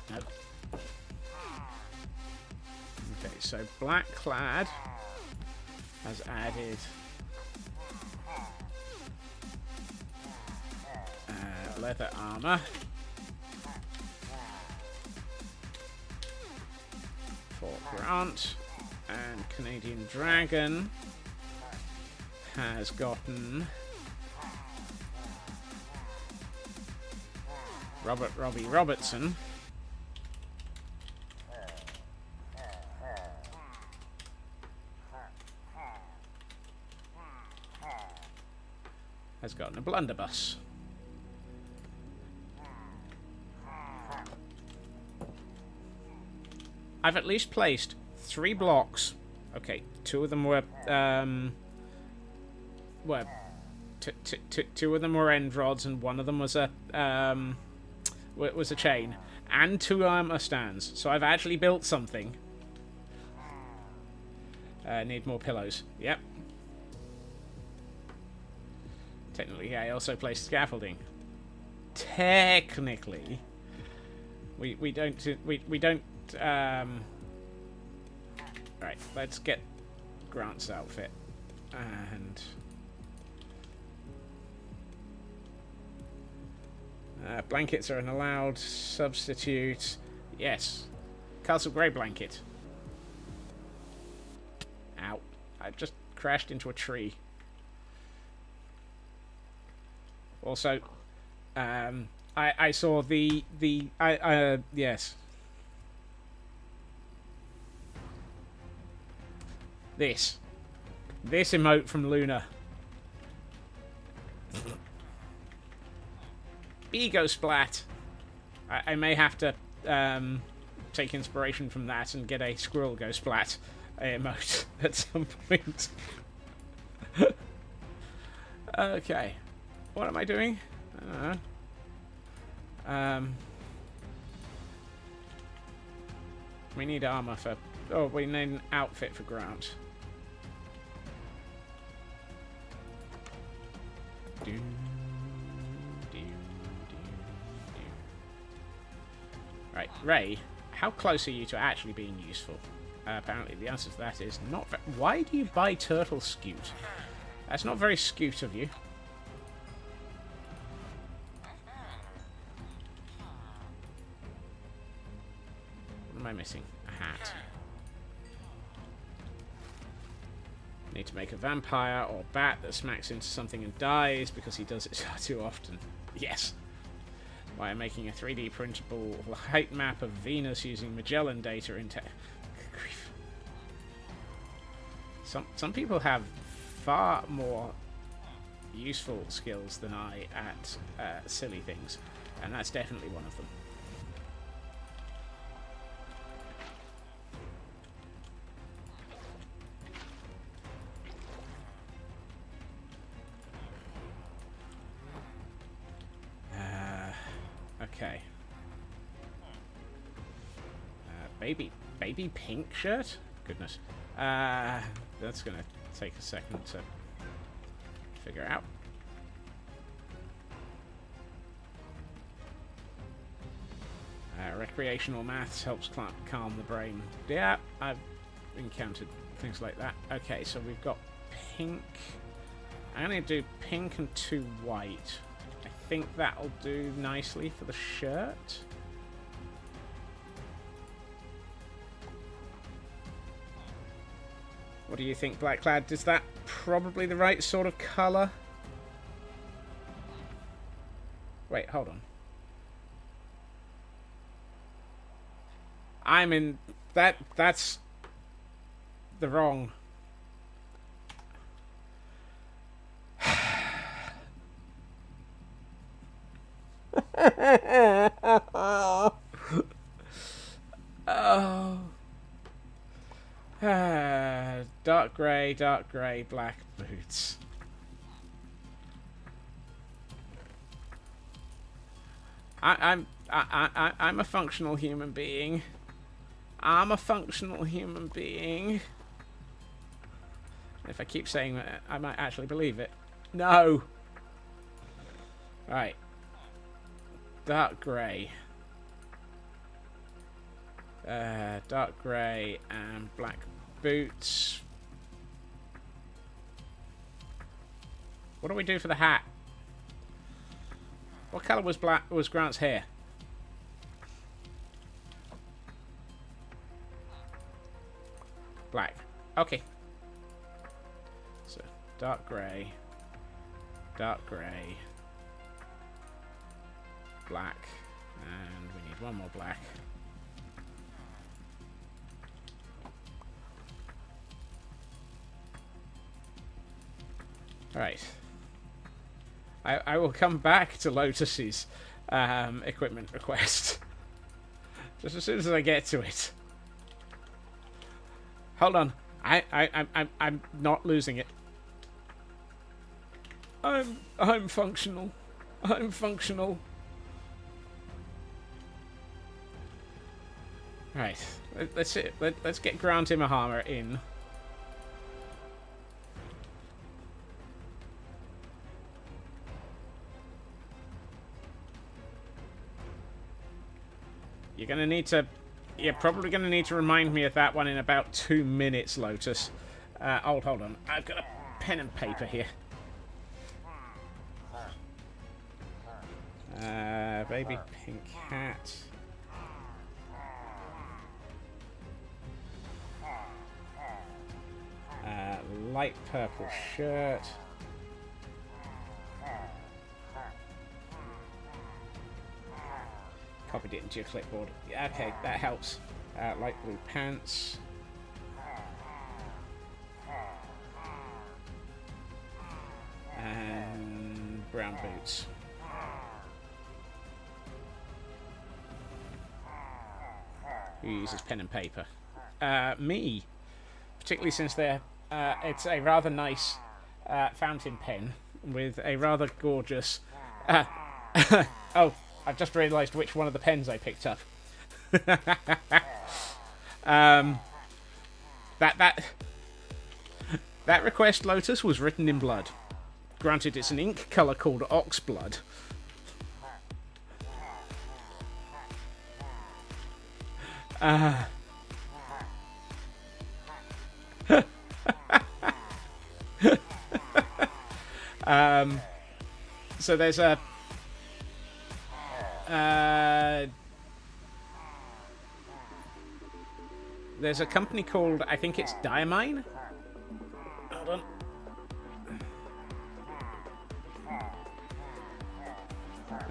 Speaker 1: Nope. Okay, so Blackclad has added leather armour for Grant. And Canadian Dragon has gotten Robbie Robertson has gotten a blunderbuss. I've at least placed 3 blocks. Okay, 2 of them were two of them were end rods, and one of them was a chain, and 2 armor stands. So I've actually built something. Need more pillows. Yep. Technically, I also placed scaffolding. Technically, we don't. Right, let's get Grant's outfit. And... blankets are an allowed substitute. Yes. Castle Grey blanket. Ow. I just crashed into a tree. Also, I saw yes. This emote from Luna. Ego splat. I may have to take inspiration from that and get a squirrel go splat emote at some point. Okay. What am I doing? I don't know. We need armor for... Oh, we need an outfit for Grant. Right, Ray, how close are you to actually being useful? Apparently the answer to that is not... Why do you buy turtle scoot? That's not very scoot of you. What am I missing? A hat. Need to make a vampire or bat that smacks into something and dies because he does it too often. Yes. Why I'm making a 3D printable height map of Venus using Magellan data in Some people have far more useful skills than I at silly things, and that's definitely one of them. Okay. Baby pink shirt? Goodness. That's gonna take a second to figure out. Recreational maths helps calm the brain. Yeah, I've encountered things like that. Okay, so we've got pink. I'm gonna do pink and 2 white. I think that'll do nicely for the shirt. What do you think, Blackclad? Is that probably the right sort of colour? Wait, hold on. I'm in... That's the wrong... Oh. Dark grey, black boots. I'm a functional human being. I'm a functional human being. If I keep saying that, I might actually believe it. No. Right. Dark grey. Dark grey and black boots. What do we do for the hat? What colour was Grant's hair? Black. Okay. So dark grey, black, and we need one more black. Right. I will come back to Lotus's equipment request just as soon as I get to it. Hold on. I'm not losing it. I'm functional. I'm functional. Right. Let's get Grant Imahama in. You're probably gonna need to remind me of that one in about 2 minutes, Lotus. Hold on. I've got a pen and paper here. Baby pink hat. Light purple shirt. Copied it into your clipboard. Yeah, okay, that helps. Light blue pants. And brown boots. Who uses pen and paper? Me. Particularly since it's a rather nice fountain pen with a rather gorgeous... oh, I've just realised which one of the pens I picked up. That request, Lotus, was written in blood. Granted, it's an ink colour called oxblood. So there's a company called, I think it's Diamine. Hold on.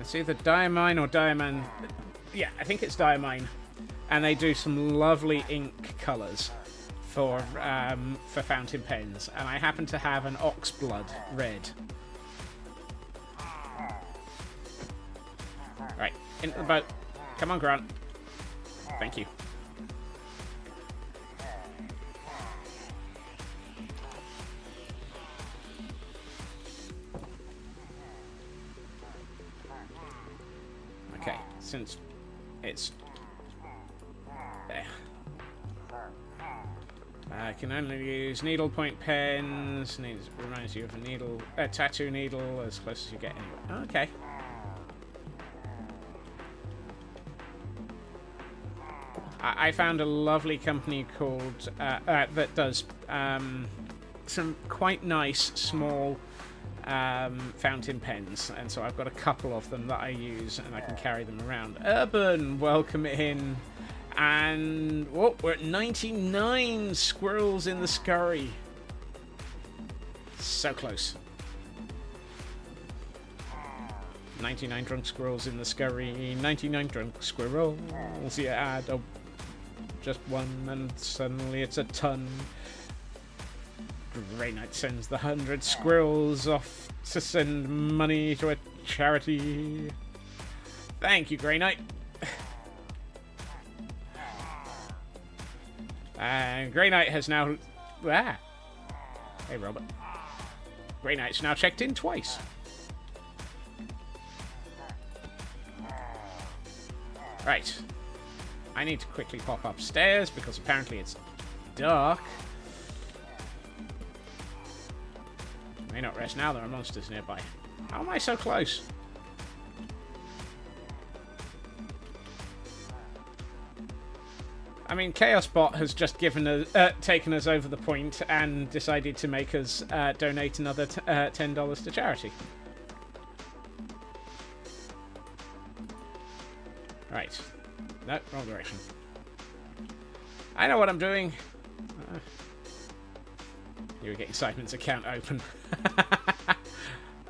Speaker 1: It's either Diamine or Diamond. Yeah, I think it's Diamine, and they do some lovely ink colours for fountain pens. And I happen to have an oxblood red. Right, into the boat. Come on, Grant. Thank you. Okay, since it's there. I can only use needlepoint pens. Reminds you of a tattoo needle as close as you get anyway. Okay. I found a lovely company called that does some quite nice small fountain pens, and so I've got a couple of them that I use, and I can carry them around. Urban, welcome in, and we're at 99 squirrels in the scurry. So close. 99 drunk squirrels in the scurry. 99 drunk squirrels. Yeah, just one, and suddenly it's a ton. Grey Knight sends the 100 squirrels off to send money to a charity. Thank you, Grey Knight. And Grey Knight has now... Ah. Hey, Robert. Grey Knight's now checked in twice. Right. I need to quickly pop upstairs because apparently it's dark. May not rest now, there are monsters nearby. How am I so close? I mean, Chaos Bot has just given us, taken us over the point and decided to make us donate another $10 to charity. Right. No, wrong direction. I know what I'm doing. You were getting Simon's account open.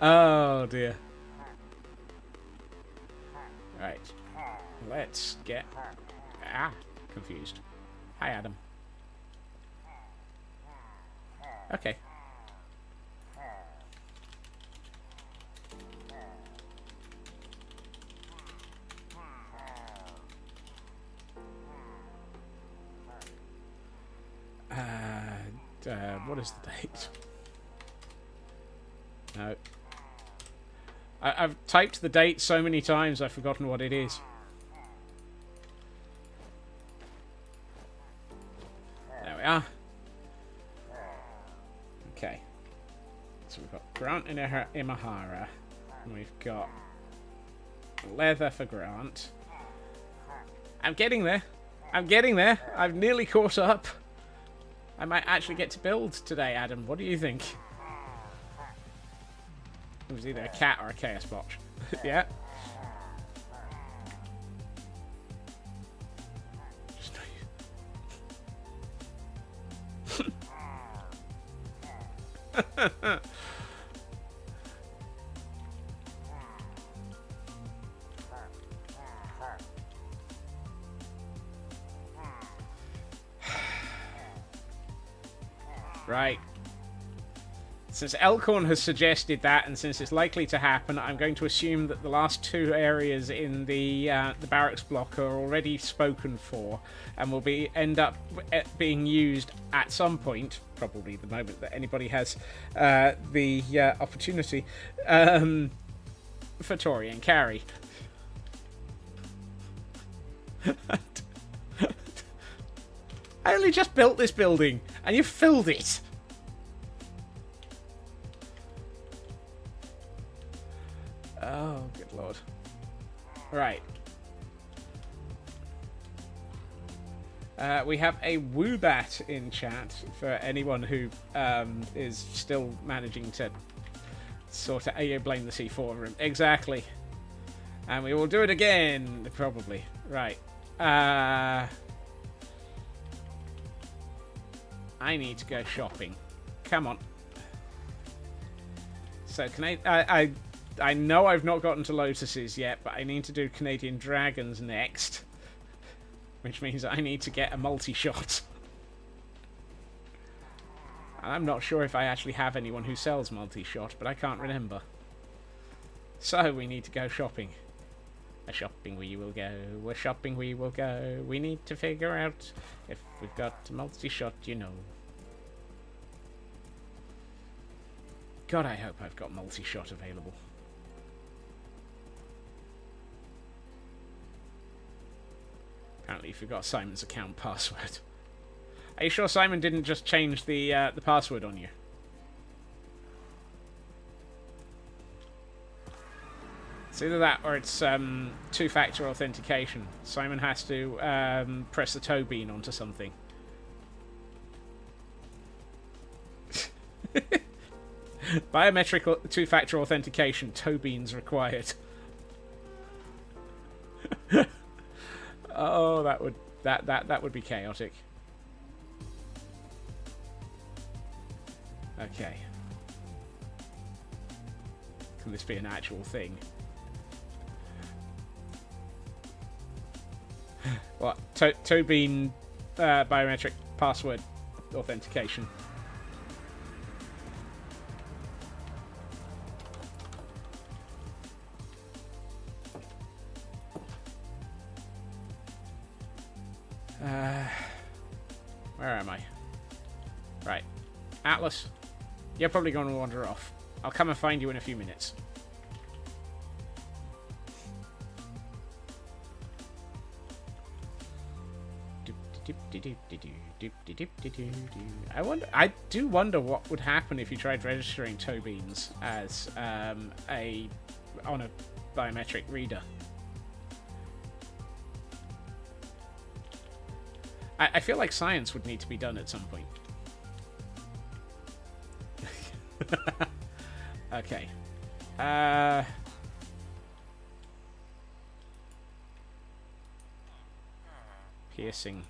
Speaker 1: Oh, dear. Right. Let's get... Ah, confused. Hi, Adam. Okay. What is the date? No. I've typed the date so many times I've forgotten what it is. There we are. Okay. So we've got Grant in Imahara. And we've got leather for Grant. I'm getting there. I'm getting there. I've nearly caught up. I might actually get to build today, Adam. What do you think? It was either a cat or a chaos bot. Yeah. Right. Since Elkhorn has suggested that, and since it's likely to happen, I'm going to assume that the last two areas in the barracks block are already spoken for, and will end up being used at some point, probably the moment that anybody has the opportunity, for Tori and Carrie. I only just built this building, and you filled it. Oh, good lord. Right. We have a Woobat in chat for anyone who is still managing to sort of blame the C4 room. Exactly. And we will do it again, probably. Right. I need to go shopping. Come on. So, can I know I've not gotten to Lotuses yet, but I need to do Canadian Dragons next. Which means I need to get a multi-shot. I'm not sure if I actually have anyone who sells multi-shot, but I can't remember. So, we need to go shopping. A shopping we will go, a shopping we will go. We need to figure out if we've got a multi-shot, you know. God, I hope I've got multi-shot available. Apparently you forgot Simon's account password. Are you sure Simon didn't just change the password on you? It's either that or it's two-factor authentication. Simon has to press the toe bean onto something. Biometric two-factor authentication. Toe beans required. Oh, that would be chaotic. Okay. Can this be an actual thing? What? Toe bean biometric password authentication. Where am I? Right. Atlas, you're probably going to wander off. I'll come and find you in a few minutes. I do wonder what would happen if you tried registering toe beans as on a biometric reader. I feel like science would need to be done at some point. Okay. Piercing.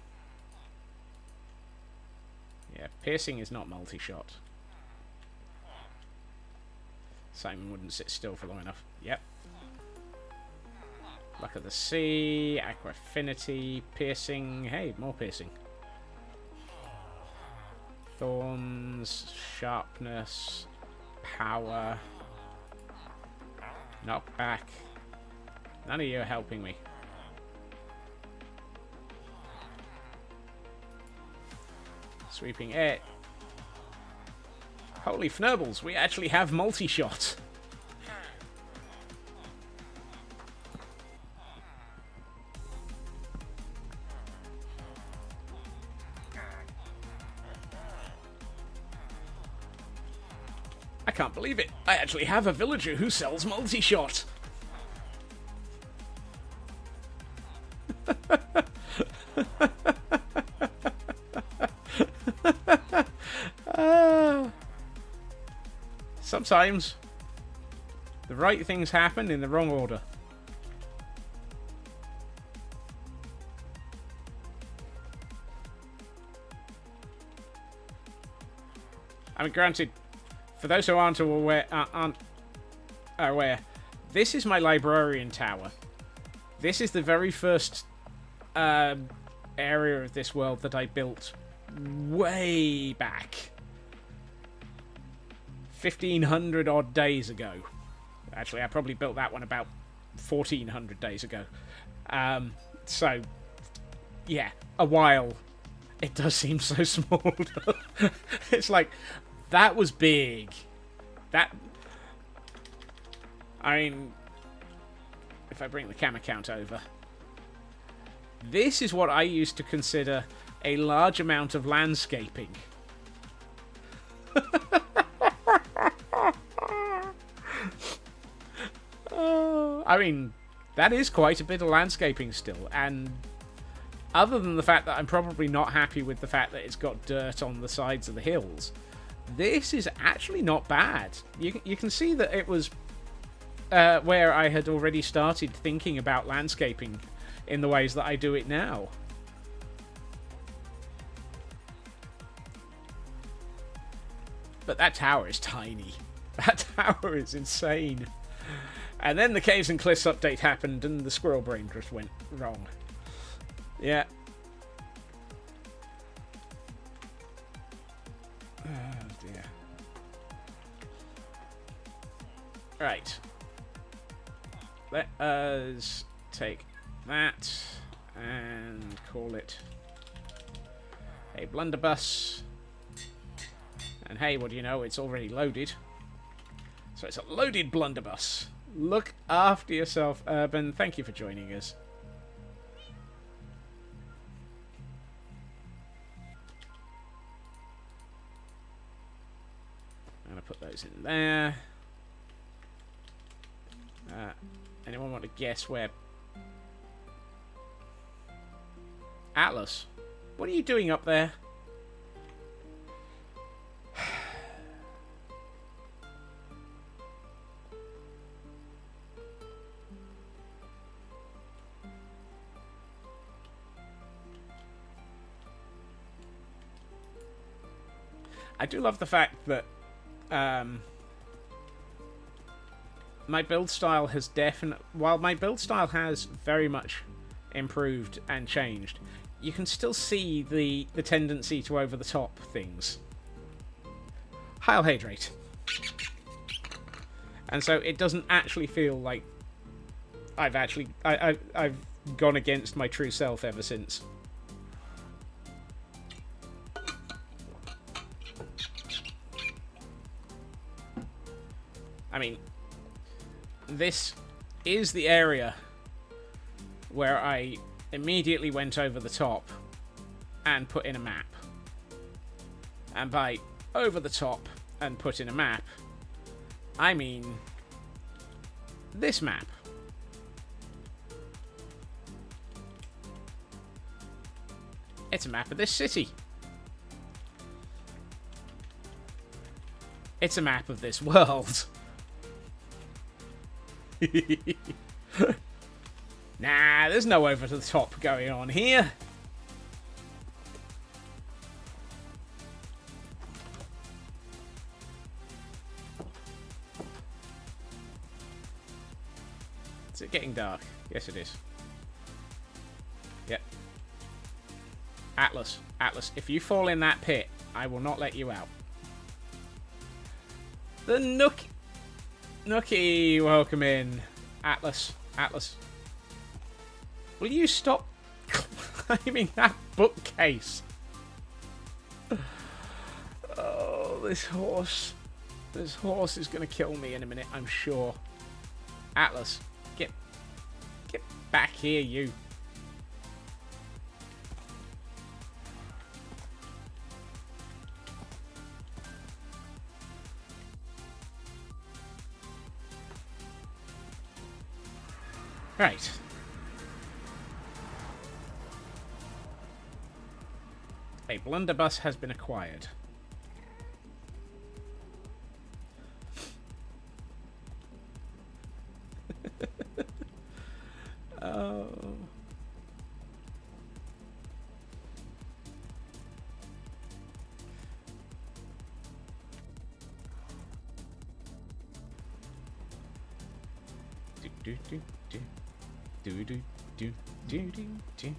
Speaker 1: Yeah, piercing is not multi-shot. Simon wouldn't sit still for long enough. Yep. Luck of the Sea, Aqua Affinity, Piercing. Hey, more piercing. Thorns, Sharpness, Power, Knockback. None of you are helping me. Sweeping Air. Holy fnurbles, we actually have multi-shot. I can't believe it. I actually have a villager who sells multi-shot. Sometimes the right things happen in the wrong order. I mean, granted, for those who aren't aware, this is my librarian tower. This is the very first area of this world that I built way back. 1,500 odd days ago. Actually, I probably built that one about 1,400 days ago. So, yeah, a while. It does seem so small. It's like, that was big. I mean, if I bring the camera count over, this is what I used to consider a large amount of landscaping. I mean, that is quite a bit of landscaping still, and other than the fact that I'm probably not happy with the fact that it's got dirt on the sides of the hills, this is actually not bad. You can see that it was where I had already started thinking about landscaping in the ways that I do it now. But that tower is tiny. That tower is insane. And then the Caves and Cliffs update happened and the squirrel brain just went wrong. Yeah. Oh dear. Right. Let us take that and call it a blunderbuss. And hey, what do you know? It's already loaded. So it's a loaded blunderbuss. Look after yourself, Urban. Thank you for joining us. I'm going to put those in there. Anyone want to guess where... Atlas, what are you doing up there? I do love the fact that my build style has while my build style has very much improved and changed, you can still see the tendency to over the top things. Heil Hydrate. And so it doesn't actually feel like I've gone against my true self ever since. I mean, this is the area where I immediately went over the top and put in a map. And by over the top and put in a map, I mean this map. It's a map of this city. It's a map of this world. Nah, there's no over the top going on here. Is it getting dark? Yes, it is. Yep. Atlas, if you fall in that pit, I will not let you out. The Nookie, welcome in. Atlas. Will you stop climbing that bookcase? Oh, this horse. This horse is going to kill me in a minute, I'm sure. Atlas, get back here, you. Right. A blunderbuss has been acquired. Oh. Do do do do do do do do do.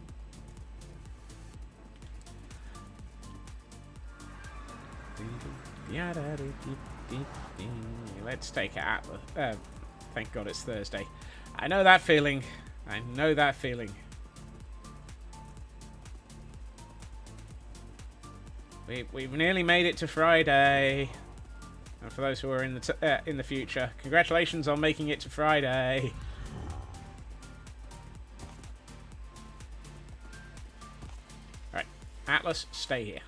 Speaker 1: Let's take it out. Thank God it's Thursday. I know that feeling. I know that feeling. We've nearly made it to Friday. And for those who are in the future, congratulations on making it to Friday. Right, Atlas, stay here.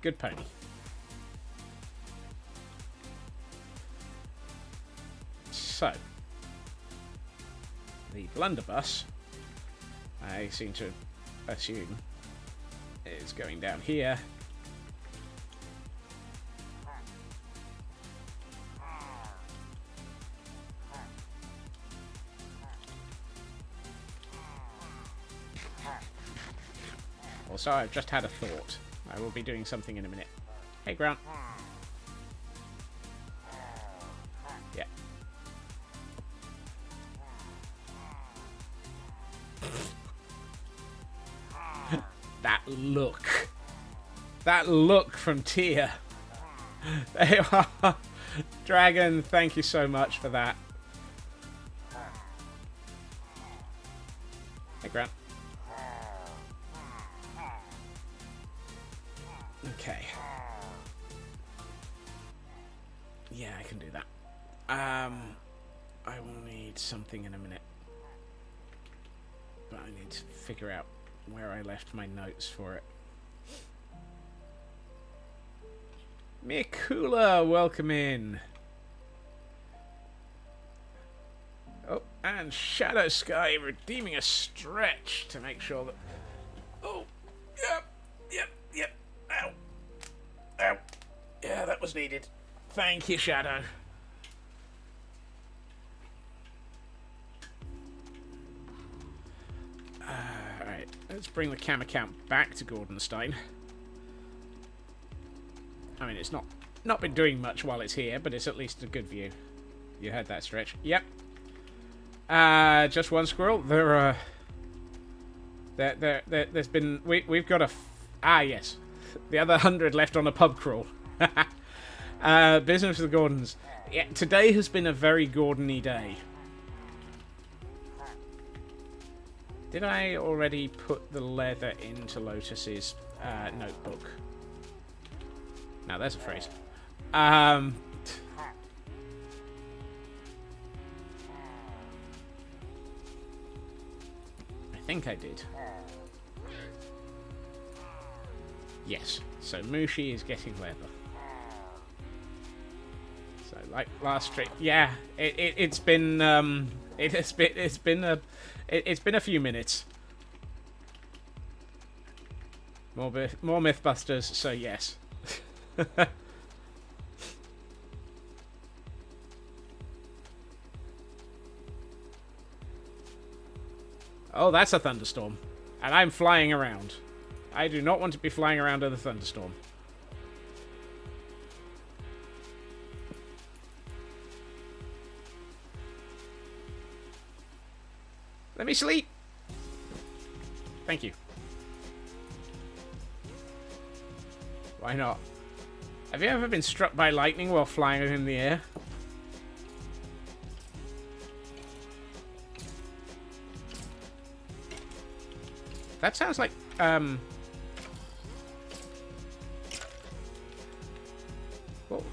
Speaker 1: Good pony. So, the blunderbuss, I seem to assume, is going down here. Also, I've just had a thought. I will be doing something in a minute. Hey, Grant. Yeah. That look. That look from Tia. There you are. Dragon, thank you so much for that. Hey, Grant. Okay. Yeah, I can do that. I will need something in a minute. But I need to figure out where I left my notes for it. Mikula, welcome in. Oh, and Shadow Sky redeeming a stretch to make sure that... Oh, yep. Ow. Ow. Yeah, that was needed. Thank you, Shadow. Alright, let's bring the camera count back to Gordonstein. I mean, it's not been doing much while it's here, but it's at least a good view. You heard that stretch. Yep. Just one squirrel. There are There's been we've got yes, the other 100 left on a pub crawl. Business with the Gordons. Yeah, today has been a very Gordon-y day. Did I already put the leather into Lotus's notebook? Now there's a phrase. I think I did. Yes. So Mushi is getting leather. So like last trip, yeah. It's been it's been a few minutes. More Mythbusters. So yes. Oh, that's a thunderstorm. And I'm flying around. I do not want to be flying around in a thunderstorm. Let me sleep. Thank you. Why not? Have you ever been struck by lightning while flying in the air? That sounds like,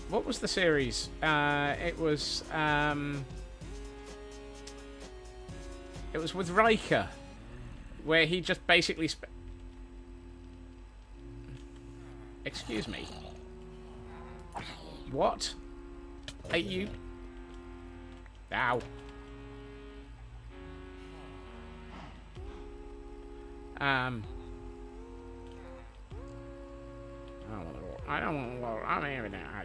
Speaker 1: what was the series? It was with Riker, where he just basically excuse me. What? Are you? Ow. I don't want to. I'm here now.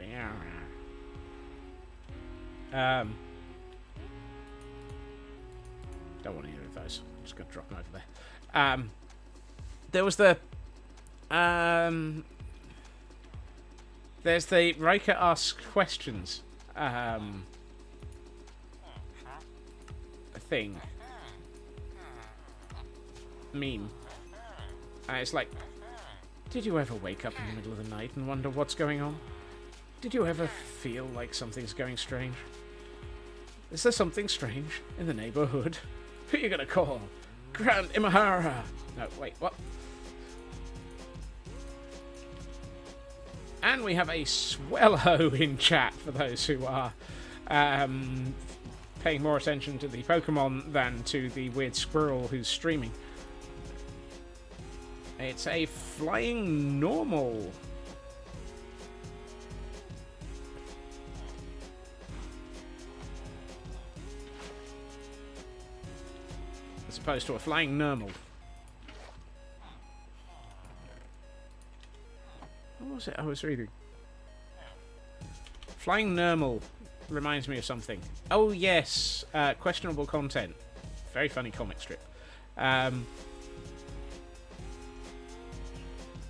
Speaker 1: Don't want any of those. I'm just gonna drop them over there. There was the there's the Riker asks questions thing meme. It's like, did you ever wake up in the middle of the night and wonder what's going on? Did you ever feel like something's going strange? Is there something strange in the neighborhood? Who are you gonna call? Grant Imahara! No, wait, what? And we have a swello in chat for those who are paying more attention to the Pokemon than to the weird squirrel who's streaming. It's a flying normal. As opposed to a flying normal. What was it I was reading? Flying normal reminds me of something. Oh yes, questionable content. Very funny comic strip.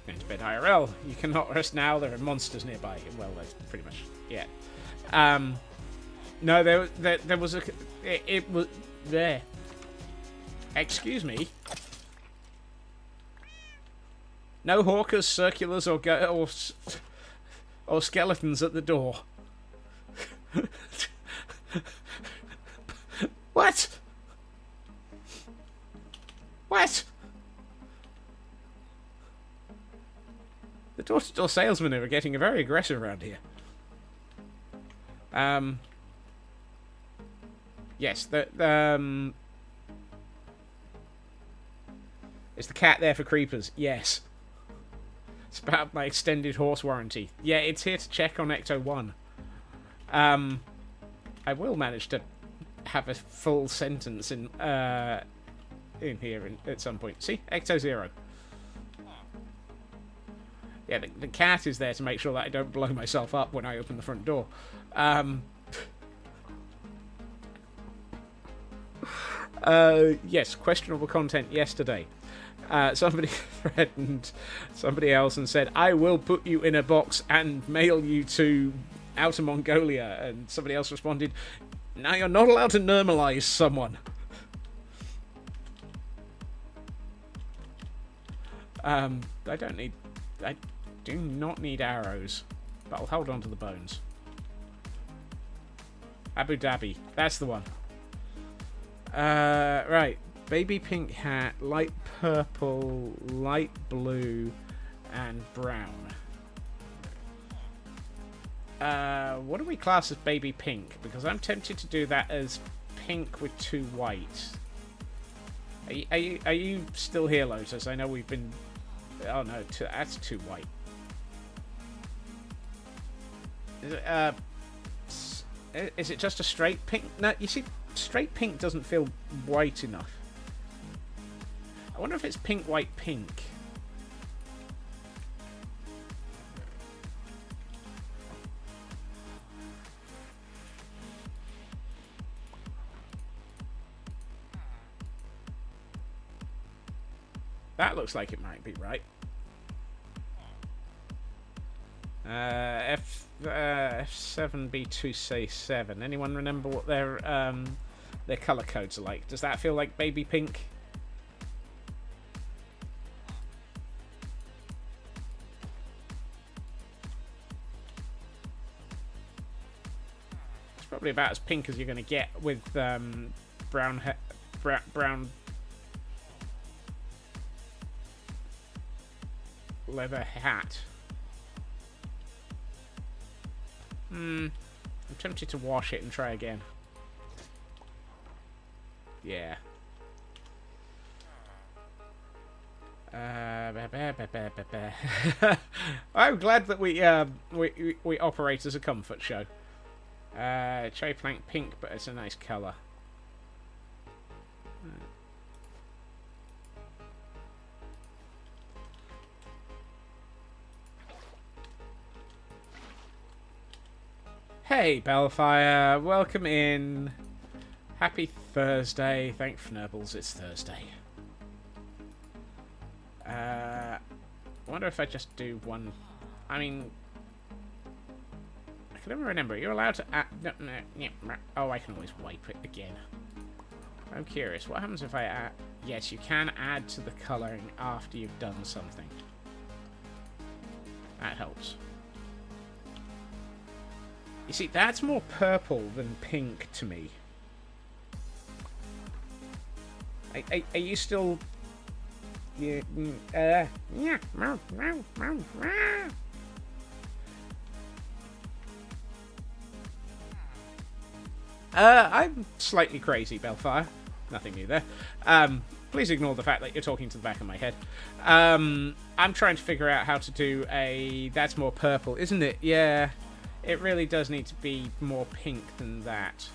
Speaker 1: Going to bed IRL. You cannot rest now. There are monsters nearby. Well, that's pretty much yeah. No, there was a. It was there. Excuse me. No hawkers, circulars, or skeletons at the door. What? What? The door-to-door salesmen are getting very aggressive around here. Yes, is the cat there for creepers? Yes. It's about my extended horse warranty. Yeah, it's here to check on Ecto 1. I will manage to have a full sentence in here at some point. See? Ecto 0. Yeah, the cat is there to make sure that I don't blow myself up when I open the front door. Yes, questionable content yesterday. Somebody threatened somebody else and said, I will put you in a box and mail you to Outer Mongolia. And somebody else responded, now you're not allowed to normalize someone. I don't need... I do not need arrows. But I'll hold on to the bones. Abu Dhabi. That's the one. Right. Baby pink hat, light purple, light blue, and brown. What do we class as baby pink? Because I'm tempted to do that as pink with 2 white. Are you still here, Lotus? I know we've been... Oh no, that's 2 white. Is it just a straight pink? No, you see, straight pink doesn't feel white enough. I wonder if it's pink, white, pink. That looks like it might be right. F7B2C7. Anyone remember what their color codes are like? Does that feel like baby pink? It's probably about as pink as you're going to get with brown leather hat. I'm tempted to wash it and try again. Yeah. I'm glad that we operate as a comfort show. Cherry plank pink, but it's a nice colour. Hey, Bellfire, welcome in. Happy Thursday. Thank Fnurbles, it's Thursday. I wonder if I just do one. I mean, I can never remember. You're allowed to add. No, oh, I can always wipe it again. I'm curious. What happens if I add? Yes, you can add to the colouring after you've done something. That helps. You see, that's more purple than pink to me. Are you still... Yeah, I'm slightly crazy, Bellfire. Nothing new there. Please ignore the fact that you're talking to the back of my head. I'm trying to figure out how to do a... That's more purple, isn't it? Yeah. It really does need to be more pink than that.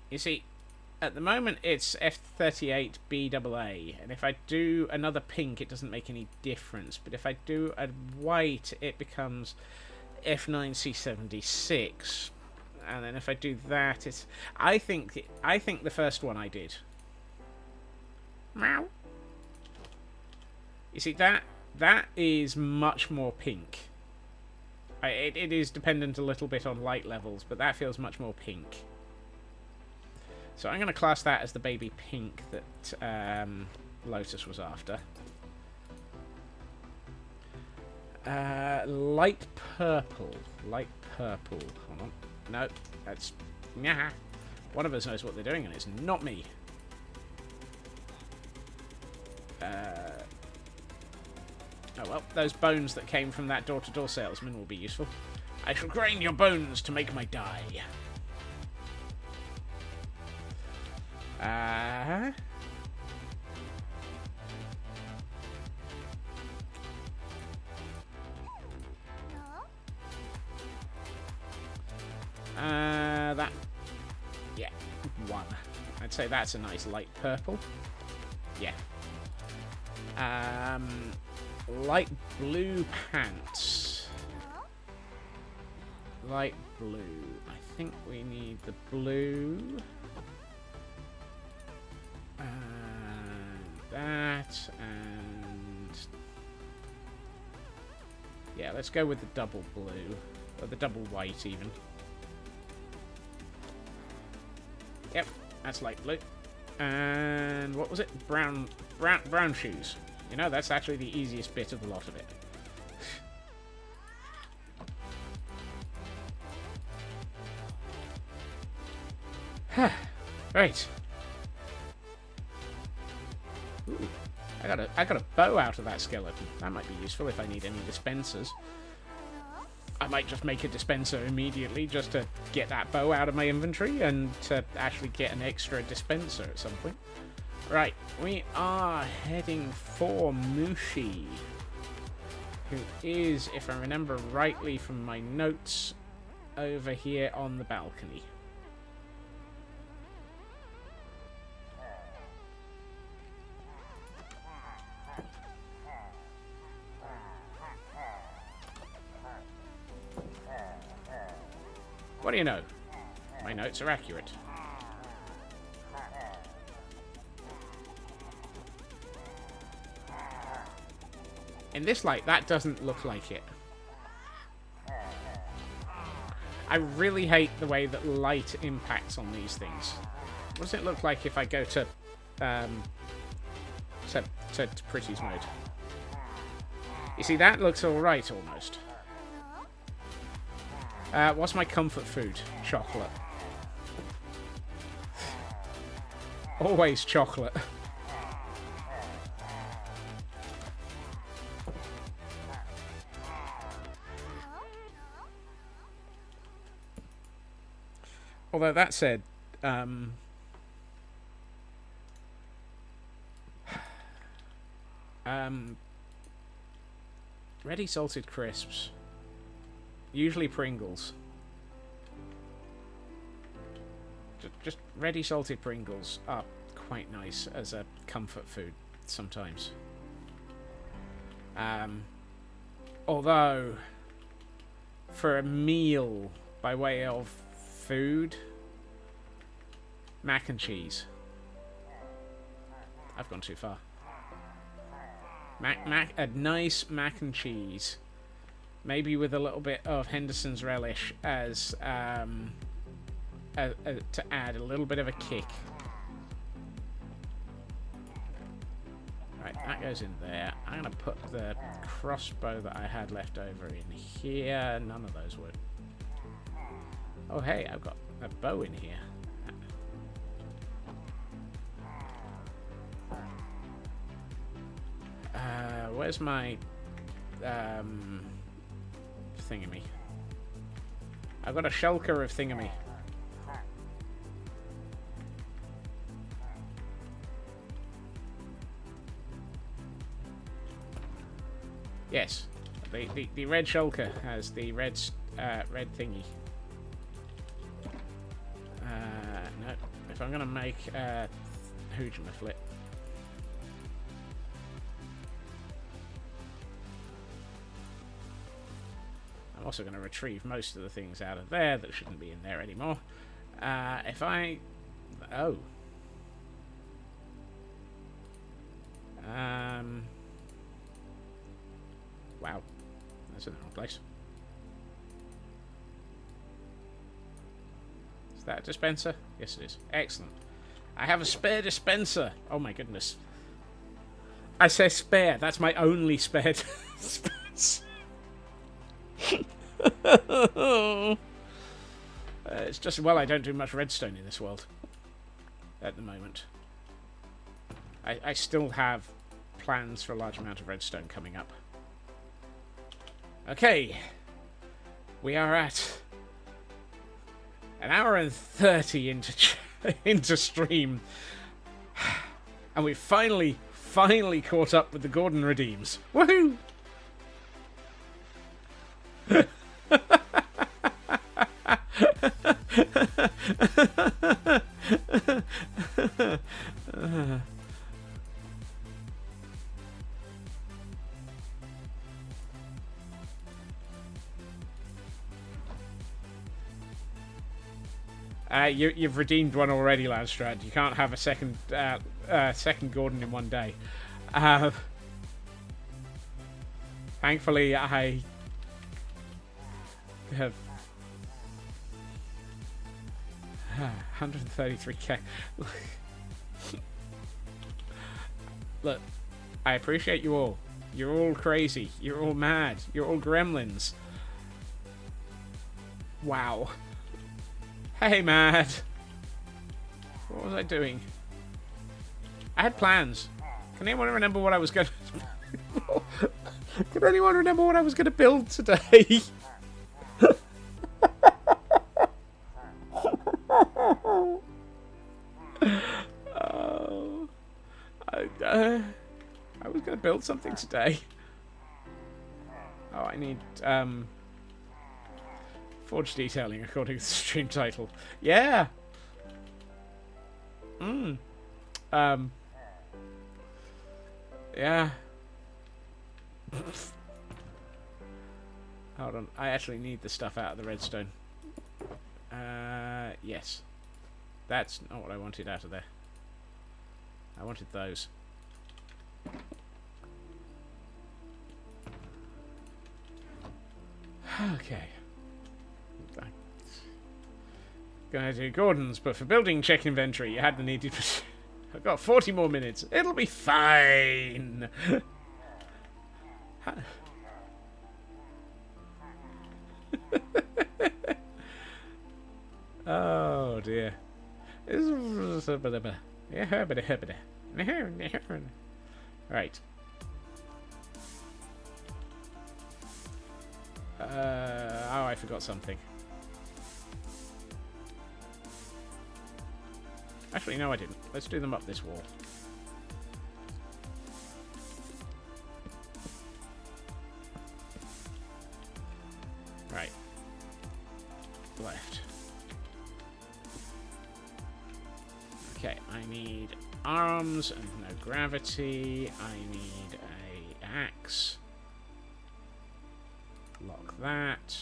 Speaker 1: You see, at the moment it's F38BAA, and if I do another pink it doesn't make any difference, but if I do a white it becomes F9C76, and then if I do that it's... I think the first one I did. Meow. You see, that is much more pink. It is dependent a little bit on light levels, but that feels much more pink. So I'm going to class that as the baby pink that Lotus was after. Light purple. Light purple. Hold on. No, that's... Nah. One of us knows what they're doing, and it's not me. Oh well, those bones that came from that door-to-door salesman will be useful. I shall grind your bones to make my dye. That... Yeah, 1. I'd say that's a nice light purple. Yeah. Light blue pants. Light blue. I think we need the blue. That and... Yeah, let's go with the double blue. Or the double white, even. Yep, that's light blue. And what was it? Brown shoes. You know, that's actually the easiest bit of the lot of it. Right. Ooh, I got a bow out of that skeleton. That might be useful if I need any dispensers. I might just make a dispenser immediately just to get that bow out of my inventory and to actually get an extra dispenser at some point. Right, we are heading for Mushi, who is, if I remember rightly from my notes, over here on the balcony. What do you know? My notes are accurate. In this light, that doesn't look like it. I really hate the way that light impacts on these things. What does it look like if I go to Pretty's mode? You see, that looks alright almost. What's my comfort food? Chocolate. Always chocolate. Although that said, ready salted crisps. Usually Pringles. Just ready salted Pringles are quite nice as a comfort food sometimes. Although, for a meal by way of food, mac and cheese. I've gone too far. A nice mac and cheese. Maybe with a little bit of Henderson's relish as to add a little bit of a kick. Right, that goes in there. I'm going to put the crossbow that I had left over in here. None of those would. Oh, hey, I've got a bow in here. Where's my thingamy? I've got a shulker of thingamy. Yes, the red shulker has the red thingy. No, if I'm gonna make Hoojima flip. I'm also going to retrieve most of the things out of there that shouldn't be in there anymore. If I... Oh. Wow. That's in the wrong place. Is that a dispenser? Yes, it is. Excellent. I have a spare dispenser. Oh, my goodness. I say spare. That's my only spare dispenser. It's just, well, I don't do much redstone in this world at the moment. I still have plans for a large amount of redstone coming up. Okay, we are at an hour and 30 into stream, and we've finally caught up with the Gordon Redeems. Woohoo! You've redeemed one already, Landstrad. You can't have a second Gordon in one day. Thankfully, I have 133k. Look, I appreciate you all. You're all crazy. You're all mad. You're all gremlins. Wow. Hey, Mad. What was I doing? I had plans. Can anyone remember what I was going to... Can anyone remember what I was going to build today? Oh, I was going to build something today. Oh, I need forge detailing according to the stream title. Yeah. Yeah. Hold on. I actually need the stuff out of the redstone. Yes. That's not what I wanted out of there. I wanted those. Okay. Gonna do Gordon's, but for building check inventory, you had the needed... I've got 40 more minutes. It'll be fine. Oh dear. Right. Oh, I forgot something. Actually, no, I didn't. Let's do them up this wall. Right. Left. Okay, I need arms and no gravity. I need a axe. Lock that.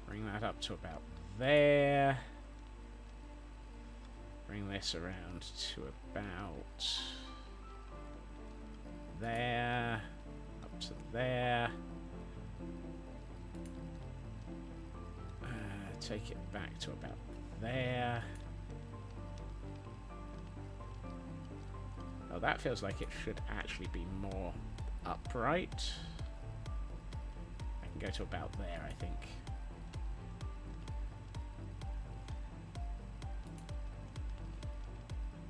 Speaker 1: Bring that up to about there. Bring this around to about there. Up to there. Take it back to about there. Oh, that feels like it should actually be more upright. I can go to about there, I think.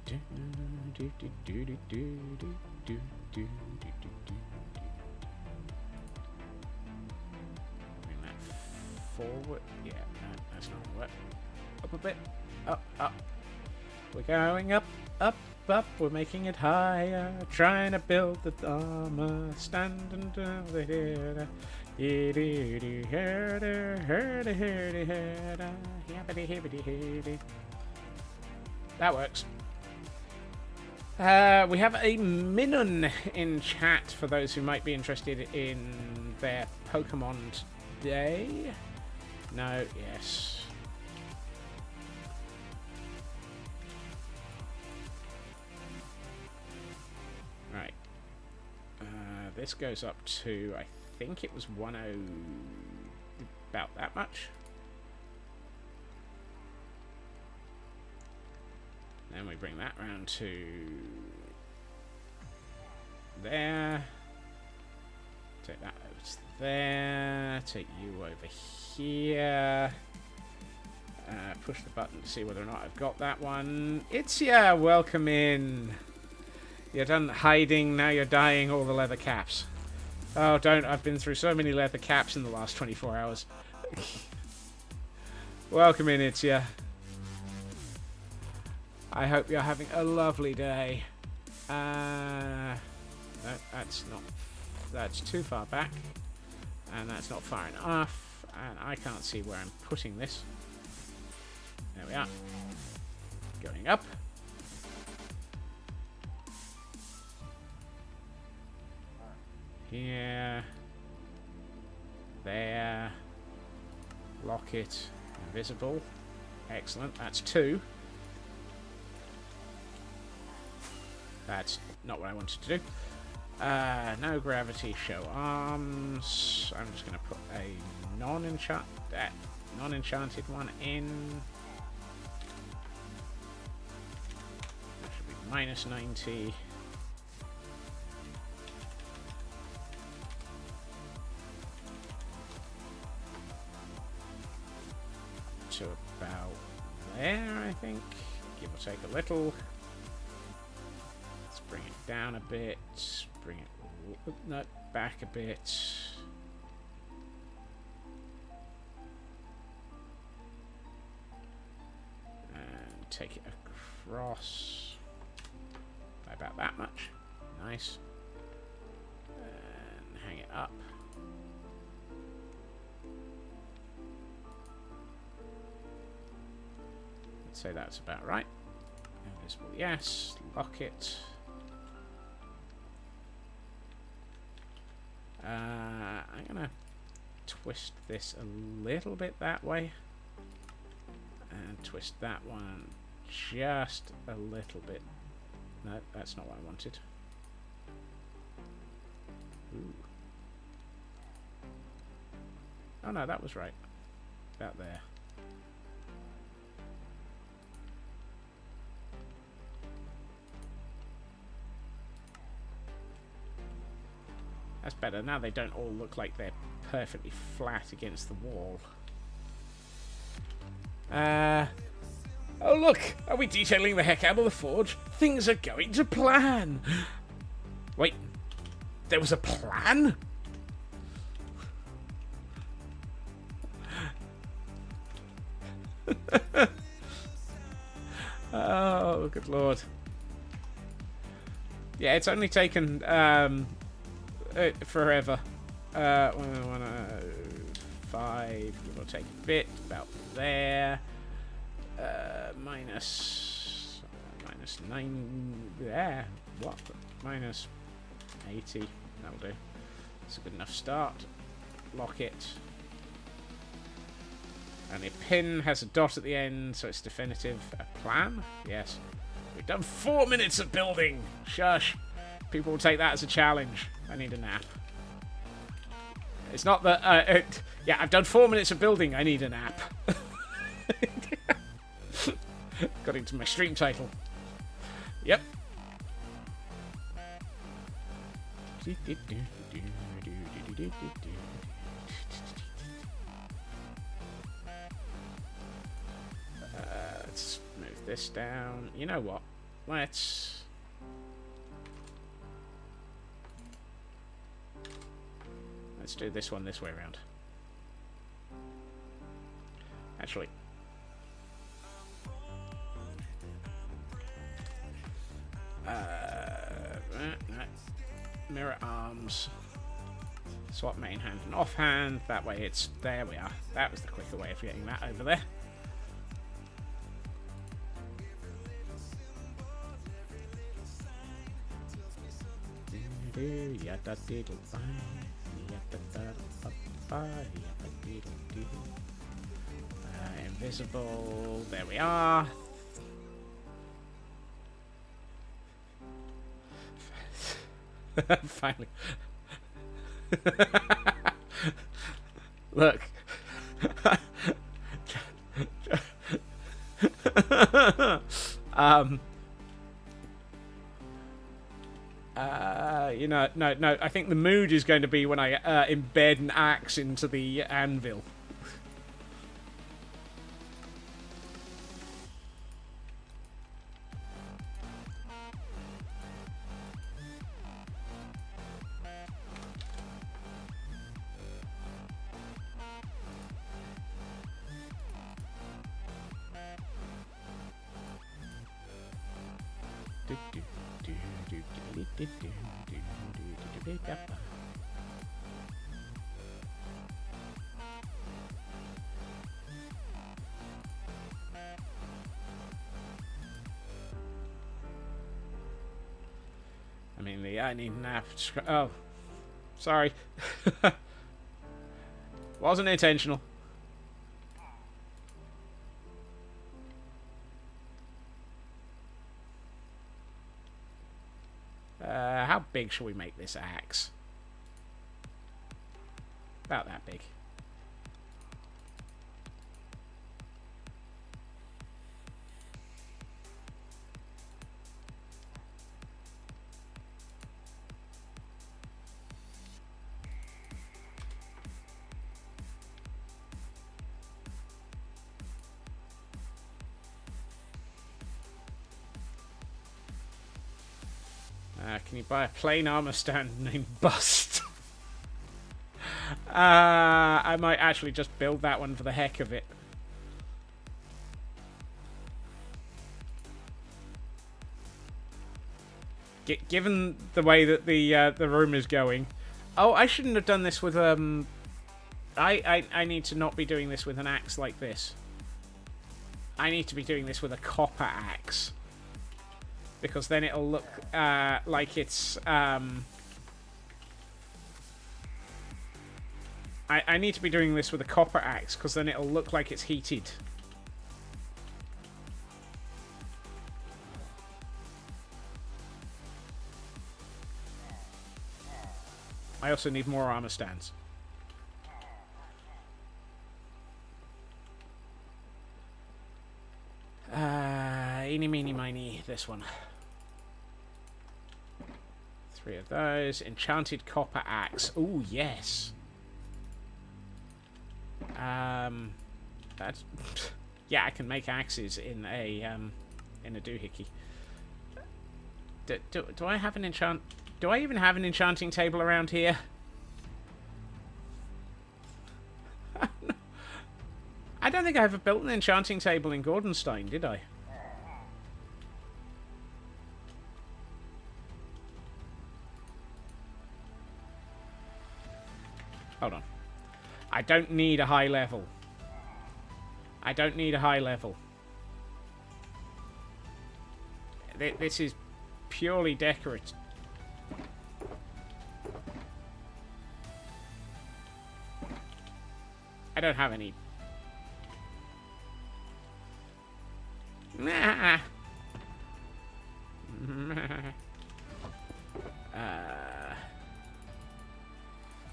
Speaker 1: Bring that forward. Yeah, no, that's not gonna work. Up a bit. Up, up. We're going up, up, up. We're making it higher. Trying to build the armor. Standing down the hill. That works. We have a Minun in chat for those who might be interested in their Pokemon today. No, yes. Right. This goes up to, I think it was 10, about that much. Then we bring that round to there. Take that over to there. Take you over here. Push the button to see whether or not I've got that one. It's yeah, welcome in. You're done hiding, now you're dyeing all the leather caps. Oh, don't. I've been through so many leather caps in the last 24 hours. Welcome in, it's ya. I hope you're having a lovely day. No, that's not... That's too far back. And that's not far enough. And I can't see where I'm putting this. There we are. Going up. Here. There. Lock it. Invisible. Excellent. That's 2. That's not what I wanted to do. No gravity, show arms. I'm just going to put a non-enchanted one in. That should be minus 90. To about there, I think. Give or take a little. Let's bring it down a bit. Bring it no, back a bit. And take it across by about that much. Nice. And hang it up. Let's say that's about right. Invisible, yes. Lock it. I'm gonna twist this a little bit that way. And twist that one just a little bit. No, that's not what I wanted. Ooh. Oh no, that was right. About there. That's better. Now they don't all look like they're perfectly flat against the wall. Oh look! Are we detailing the heck out of the forge? Things are going to plan! Wait. There was a plan? Oh, good lord. Yeah, it's only taken forever. 5, give or take a bit, about there. Minus 9 there. What? Minus 80. That'll do. It's a good enough start. Lock it. And the pin has a dot at the end, so it's definitive. A plan? Yes. We've done 4 minutes of building. Shush. People will take that as a challenge. I need a nap. It's not that... yeah, I've done 4 minutes of building. I need a nap. Got into my stream title. Yep. Let's move this down. You know what? Let's do this one this way around. Actually, mirror arms. Swap main hand and off hand. That way it's... There we are. That was the quicker way of getting that over there. Invisible. There we are. Finally. Look. You know, no. I think the mood is going to be when I embed an axe into the anvil. I mean, I need an app. Oh, sorry. Wasn't intentional. How big shall we make this axe? About that big. Can you buy a plain armor stand named Bust? I might actually just build that one for the heck of it. Given the way that the room is going. Oh, I shouldn't have done this with I need to not be doing this with an axe like this. I need to be doing this with a copper axe. Because then it'll look like it's... I need to be doing this with a copper axe, because then it'll look like it's heated. I also need more armor stands. Eeny, meeny, miny, this one. 3 of those. Enchanted copper axe. Ooh, yes. That's... yeah, I can make axes in a doohickey. Do I have an enchant... Do I even have an enchanting table around here? I don't think I ever built an enchanting table in Gordonstein, did I? Hold on. I don't need a high level. I don't need a high level. This is purely decorative. I don't have any. Nah.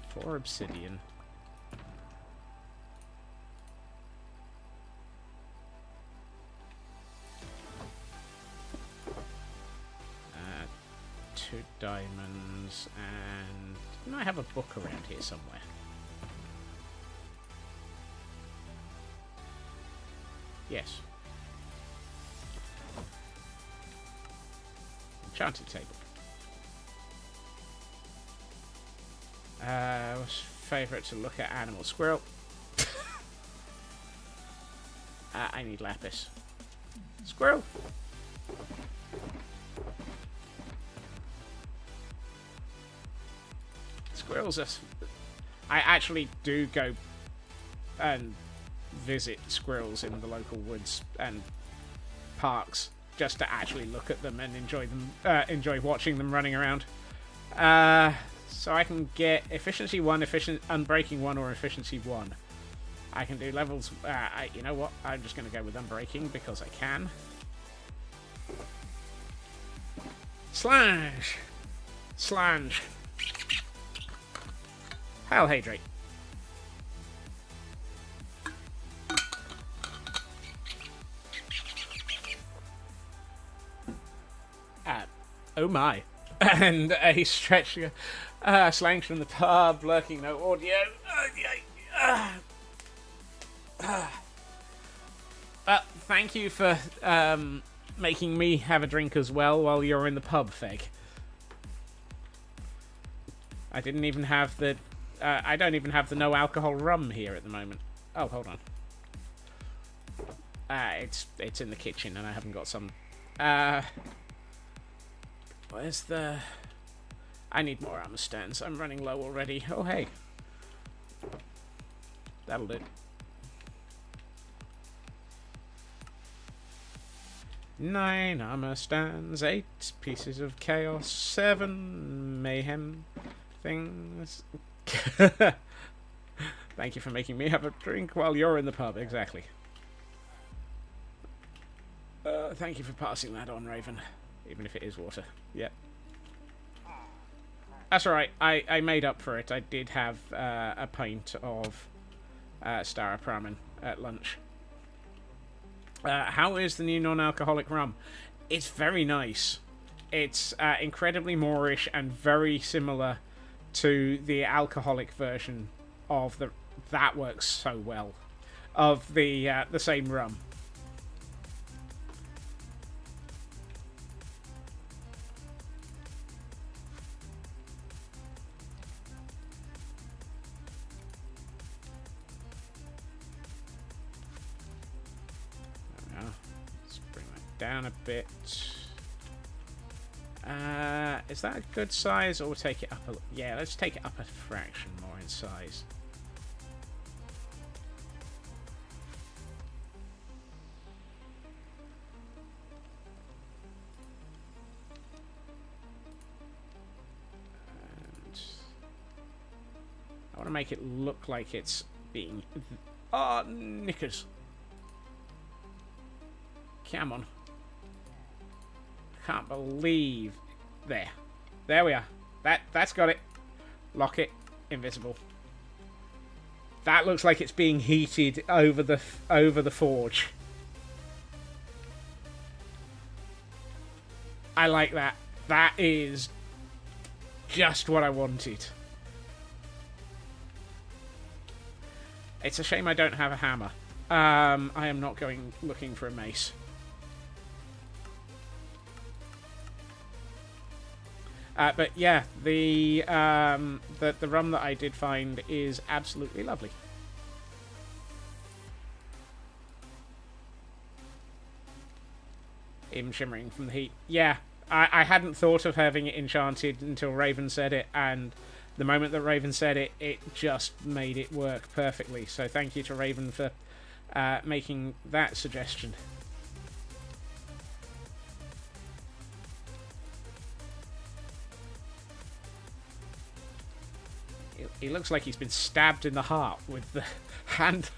Speaker 1: 4 obsidian. Two diamonds, and didn't I have a book around here somewhere? Yes. Enchanted table. What's favourite to look at? Animal. Squirrel. I need lapis. Squirrel. Squirrels are... I actually do go and visit squirrels in the local woods and parks just to actually look at them and enjoy them, enjoy watching them running around. So I can get efficiency 1, unbreaking 1, or efficiency 1. I can do levels. You know what? I'm just going to go with unbreaking because I can. Slash, slange. Hail Hydrate. Oh my. And a stretch. Slangs from the pub, lurking, no audio. Thank you for making me have a drink as well while you're in the pub, Feg. I didn't even have the... I don't even have the no alcohol rum here at the moment. Oh, hold on. It's in the kitchen and I haven't got some... Where's the... I need more armor stands. I'm running low already. Oh, hey. That'll do. 9 armor stands, 8 pieces of chaos, 7 mayhem things. Thank you for making me have a drink while you're in the pub. Exactly. Thank you for passing that on, Raven. Even if it is water. Yep. That's alright. I made up for it. I did have a pint of Stara Pramen at lunch. How is the new non-alcoholic rum? It's very nice. It's incredibly Moorish and very similar to the alcoholic version of the... That works so well. Of the same rum. down a bit. Is that a good size, or we'll take it up a... Yeah, let's take it up a fraction more in size. And I want to make it look like it's being... Oh, knickers. Come on. Can't believe... There we are. That's got it. Lock it. Invisible. That looks like it's being heated over the forge. I like that. That is just what I wanted. It's a shame I don't have a hammer. I am not going looking for a mace. But yeah, the rum that I did find is absolutely lovely. Even shimmering from the heat. Yeah, I hadn't thought of having it enchanted until Raven said it, and the moment that Raven said it, it just made it work perfectly. So thank you to Raven for making that suggestion. He looks like he's been stabbed in the heart with the hand.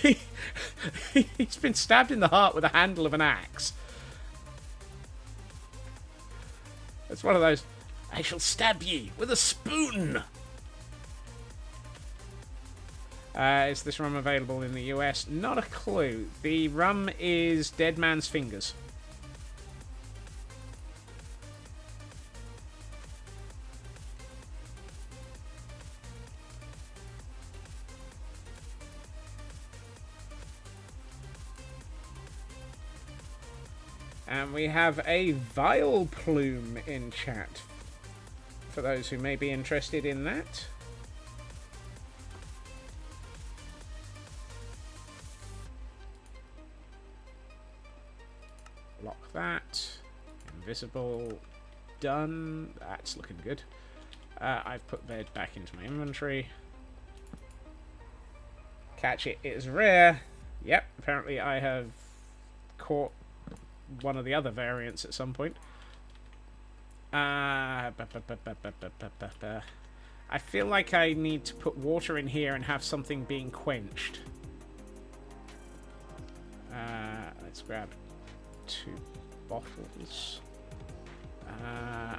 Speaker 1: He's been stabbed in the heart with the handle of an axe. It's one of those, I shall stab ye with a spoon. Is this rum available in the US? Not a clue. The rum is Dead Man's Fingers. And we have a vial plume in chat, for those who may be interested in that. Lock that. Invisible. Done. That's looking good. I've put bed back into my inventory. Catch it is rare. Yep, apparently I have caught one of the other variants at some point. I feel like I need to put water in here and have something being quenched. Let's grab 2 bottles.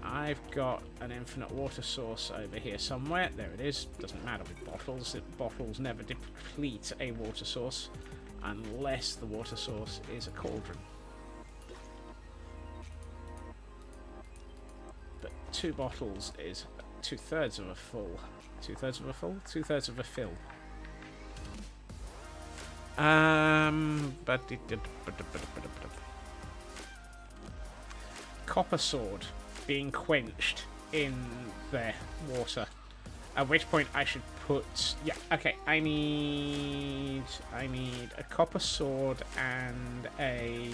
Speaker 1: I've got an infinite water source over here somewhere. There it is. Doesn't matter with bottles. Bottles never deplete a water source unless the water source is a cauldron. 2 bottles is 2/3 of a full. 2/3 of a full? 2/3 of a fill. Copper sword being quenched in the water. At which point I should put... Yeah, okay. I need a copper sword and a...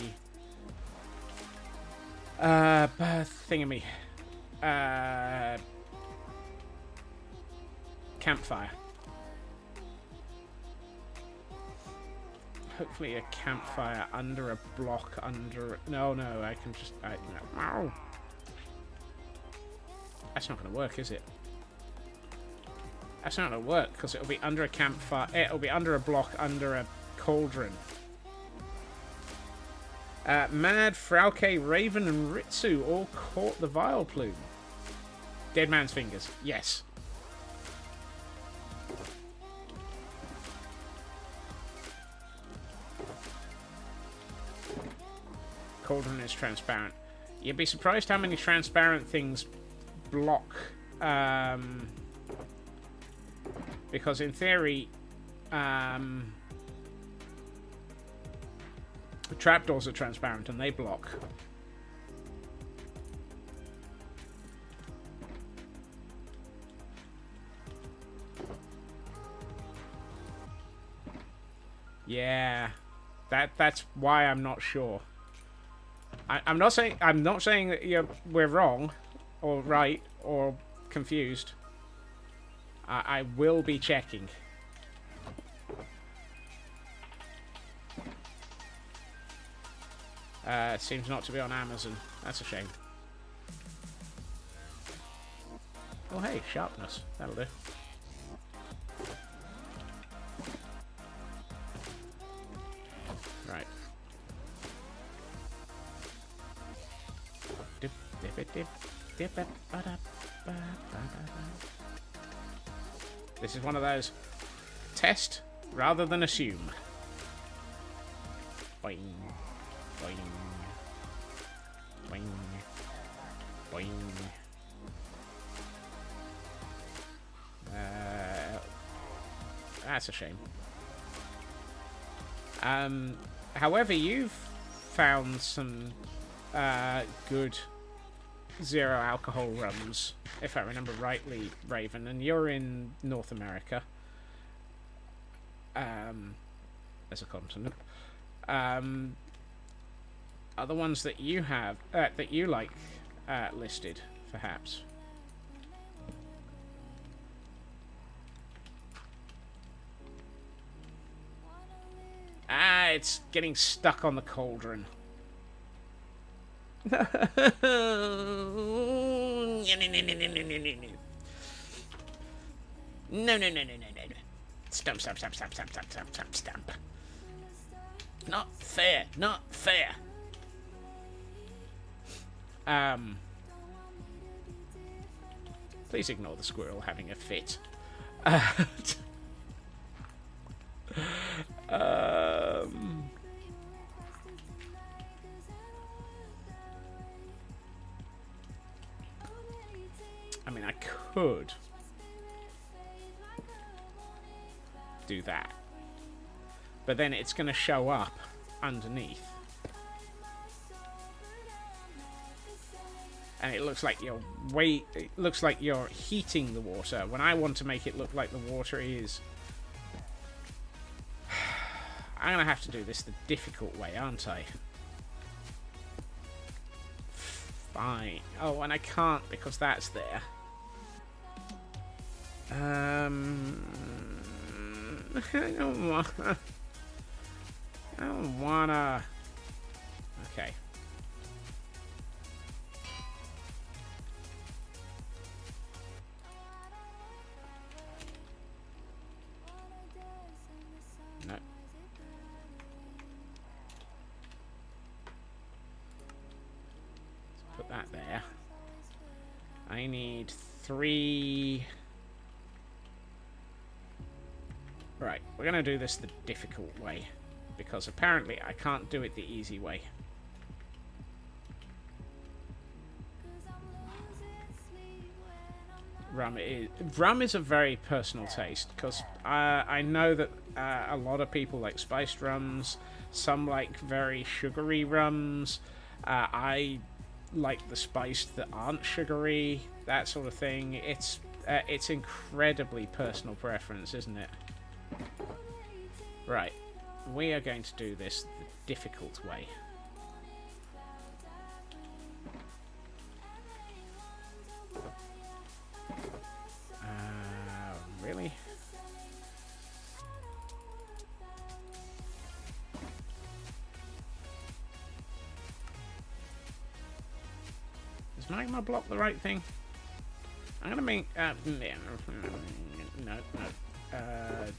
Speaker 1: thingammy. Campfire. Hopefully a campfire under a block under... No, I can just... No. That's not going to work, is it? That's not going to work, because it'll be under a campfire... It'll be under a block under a cauldron. Mad, Frauke, Raven, and Ritsu all caught the vial plume. Dead Man's Fingers. Yes. Cauldron is transparent. You'd be surprised how many transparent things block. Because in theory, trapdoors are transparent and they block. Yeah, that's why I'm not sure. I'm not saying that we're wrong, or right, or confused. I will be checking. Seems not to be on Amazon. That's a shame. Oh hey, sharpness. That'll do. Right. Dip, dip it, dip, dip it, ba-da, ba-ba-ba-ba. This is one of those test rather than assume. Boing, boing, boing, boing. That's a shame. However, you've found some good zero alcohol rums, if I remember rightly, Raven, and you're in North America as a continent. Are the ones that you have that you like listed, perhaps? Ah, it's getting stuck on the cauldron. No. Stump. Not fair. Not fair. Please ignore the squirrel having a fit. I mean, I could do that, but then it's going to show up underneath, and it looks like you're heating the water when I want to make it look like the water is. I'm gonna have to do this the difficult way, aren't I? Fine. Oh, and I can't because that's there. I don't wanna. Okay. No. Put that there. I need 3. Right, we're going to do this the difficult way, because apparently I can't do it the easy way. Rum is a very personal taste, because I know that a lot of people like spiced rums, some like very sugary rums. I like the spiced that aren't sugary, that sort of thing. It's incredibly personal preference, isn't it? Right, we are going to do this the difficult way. Really? Is magma block the right thing? I'm gonna make no.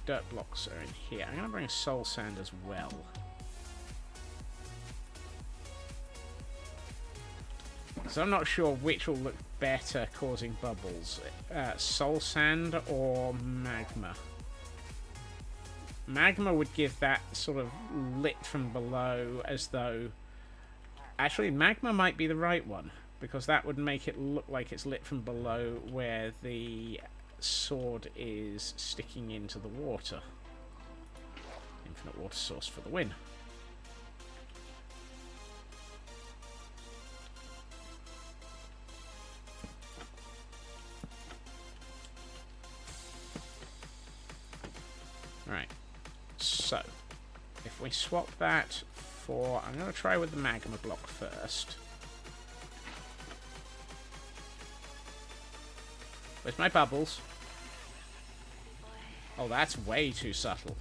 Speaker 1: Dirt blocks are in here. I'm gonna bring soul sand as well. So I'm not sure which will look better causing bubbles. Soul sand or magma. Magma would give that sort of lit from below as though... Actually, magma might be the right one, because that would make it look like it's lit from below where the sword is sticking into the water. Infinite water source for the win. Right, so if we swap that before. I'm going to try with the magma block first. Where's my bubbles? Oh, that's way too subtle.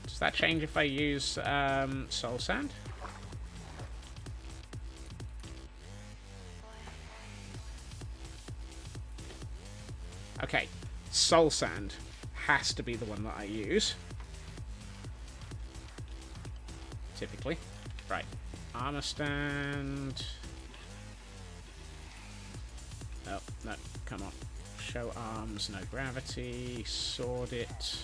Speaker 1: Does that change if I use soul sand? Okay, soul sand has to be the one that I use. Typically. Right. Armor stand. Oh, no, come on. Show arms, no gravity. Sword it.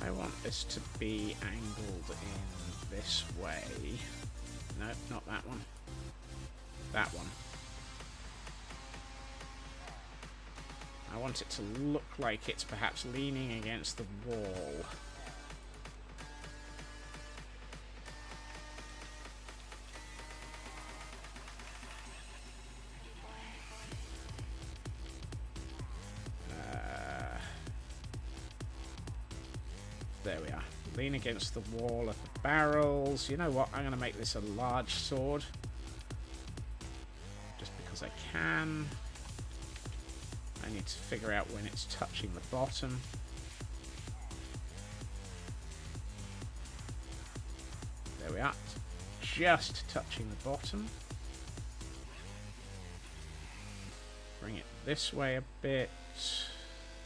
Speaker 1: I want this to be angled in this way. No, not that one. That one. I want it to look like it's perhaps leaning against the wall. There we are. Lean against the wall of the barrels. You know what? I'm going to make this a large sword. Just because I can. I need to figure out when it's touching the bottom. There we are. Just touching the bottom. Bring it this way a bit.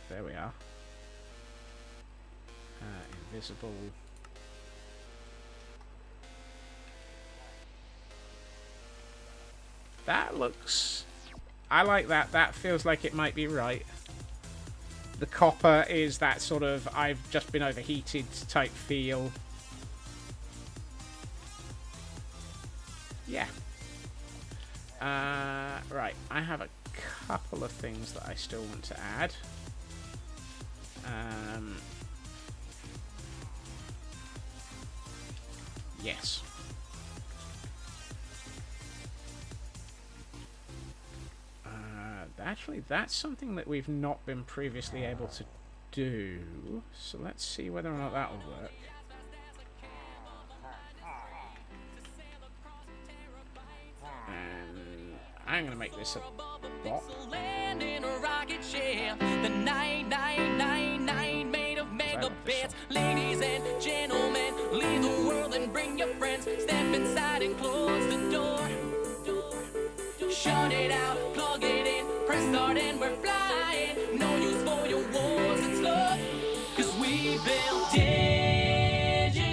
Speaker 1: There we are. Invisible. That looks... I like that. That feels like it might be right. The copper is that sort of I've just been overheated type feel. Yeah. Right. I have a couple of things that I still want to add. Yes. Actually, that's something that we've not been previously able to do. So let's see whether or not that will work. And I'm going to make this a bot.
Speaker 2: Ladies and gentlemen, leave the world and bring your friends. Step inside and close the door. Shut it out, plug it in, press start and we're flying. No use for your wars and slow, 'cause we build digital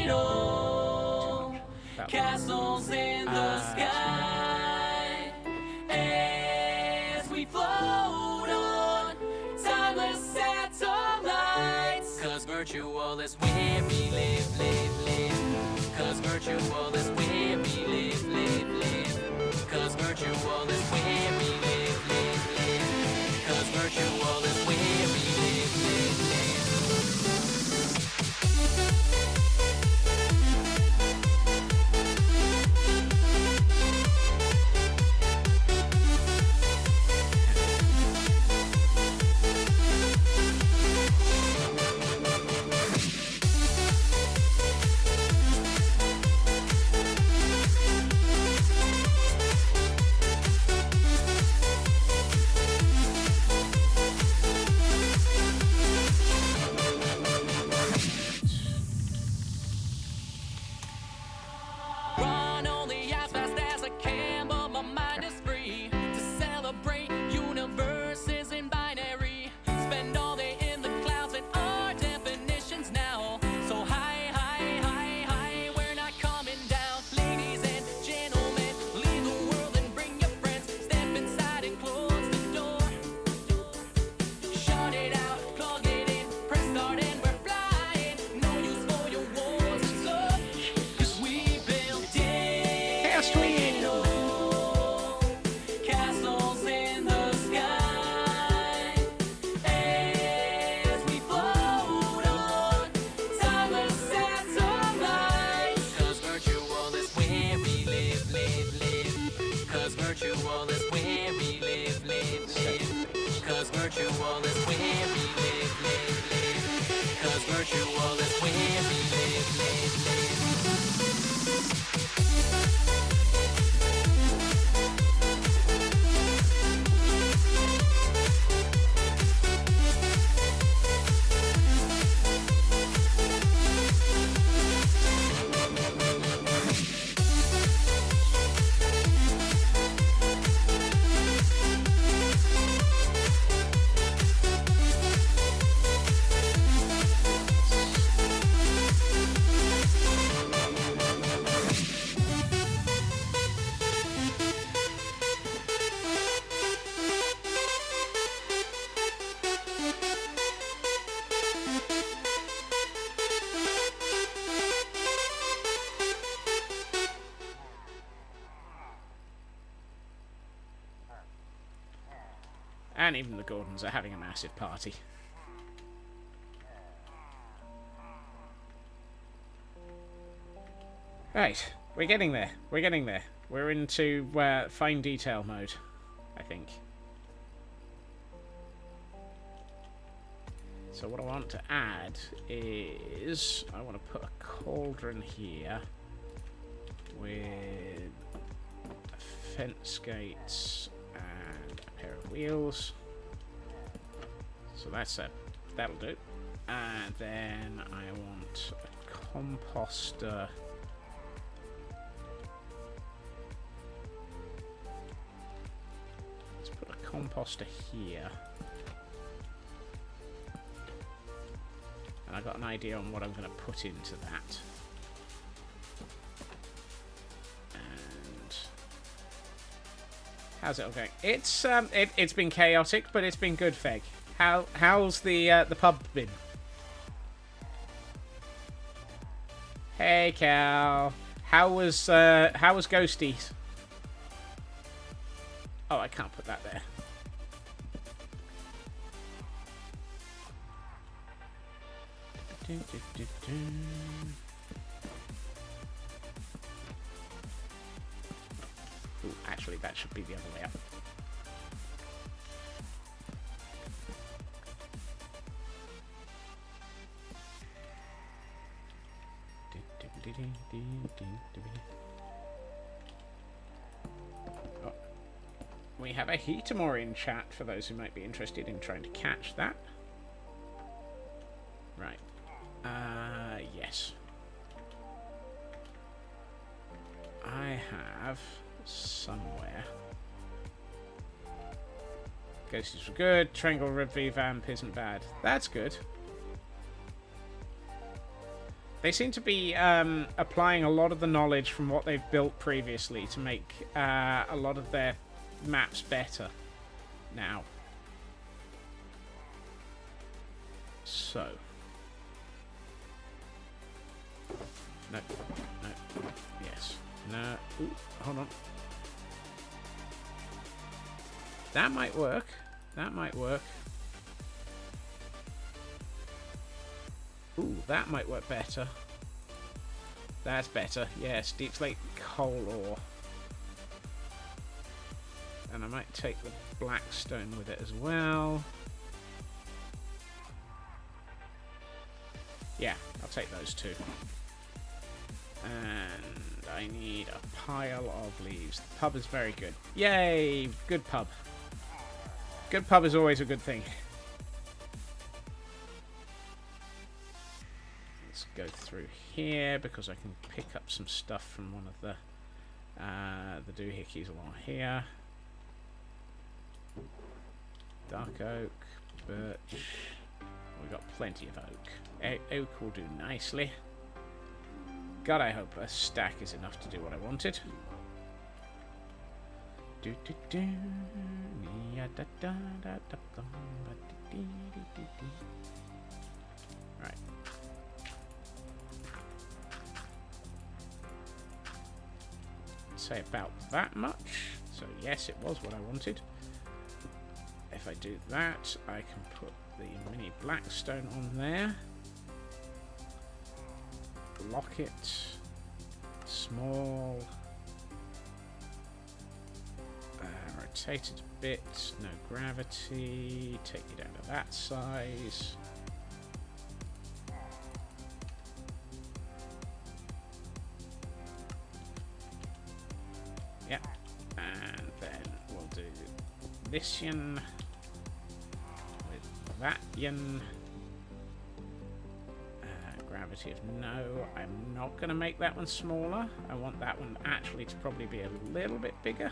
Speaker 2: castles in the sky as we float on timeless satellites. 'Cause virtual is where we live, live, live. 'Cause virtual is where we live, live, live. 'Cause virtual is where we live, live, live. 'Cause virtual is where we live, live, live. virtual is where we live, live, live. 'Cause virtual is where we live, live, live.
Speaker 1: And even the Gordons are having a massive party. Right, we're getting there. We're getting there. We're into fine detail mode, I think. So what I want to add is I want to put a cauldron here with fence gates and a pair of wheels. So that'll do. And then I want a composter. Let's put a composter here. And I've got an idea on what I'm going to put into that. And how's it all going? It's been chaotic, but it's been good, Feg. How's the pub been? Hey, Cal. How was Ghosties? Oh, I can't put that there. Ooh, actually, that should be the other way up. Oh. We have a Hitamori in chat for those who might be interested in trying to catch that. Right. Yes. I have somewhere. Ghosts were good. Triangle revamp isn't bad. That's good. They seem to be applying a lot of the knowledge from what they've built previously to make a lot of their maps better now. So. No. No. Yes. No. Ooh, hold on. That might work. That might work. Ooh, that might work better. That's better. Yes, deep slate coal ore. And I might take the black stone with it as well. Yeah, I'll take those two. And I need a pile of leaves. The pub is very good. Yay! Good pub. Good pub is always a good thing. Let's go through here because I can pick up some stuff from one of the doohickeys along here. Dark oak, birch. We've got plenty of oak. Oak will do nicely. God, I hope a stack is enough to do what I wanted. Right. Say about that much. So yes, it was what I wanted. If I do that, I can put the mini blackstone on there. Lock it. Small. Rotated bit. No gravity. Take you down to that size. Yep. And then we'll do this yin with that yin. Gravity of no. I'm not going to make that one smaller. I want that one actually to probably be a little bit bigger.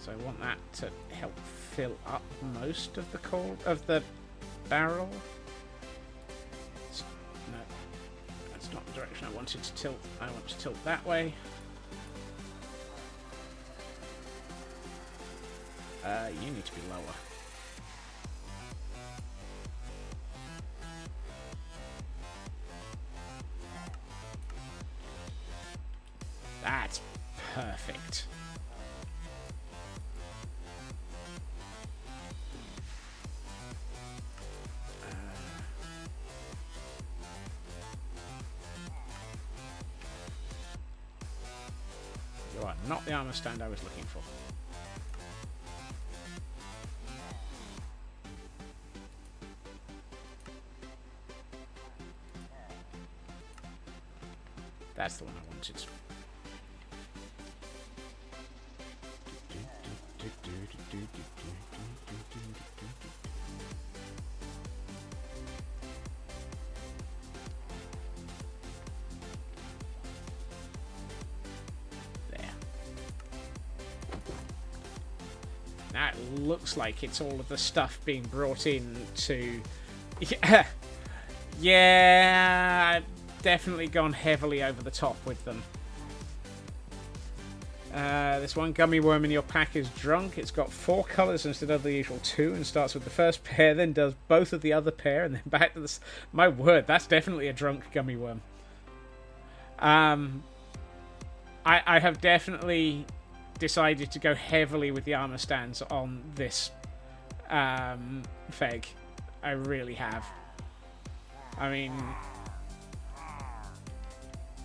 Speaker 1: So I want that to help fill up most of the barrel. No, that's not the direction I wanted to tilt. I want to tilt that way. You need to be lower. That's perfect. You are not the armor stand I was looking for. That's the one I wanted. There. Now it looks like it's all of the stuff being brought in to... Yeah, I've definitely gone heavily over the top with them. This one gummy worm in your pack is drunk. It's got 4 colours instead of the usual 2 and starts with the first pair, then does both of the other pair, and then back to the... My word, that's definitely a drunk gummy worm. I have definitely decided to go heavily with the armor stands on this Feg. I really have. I mean...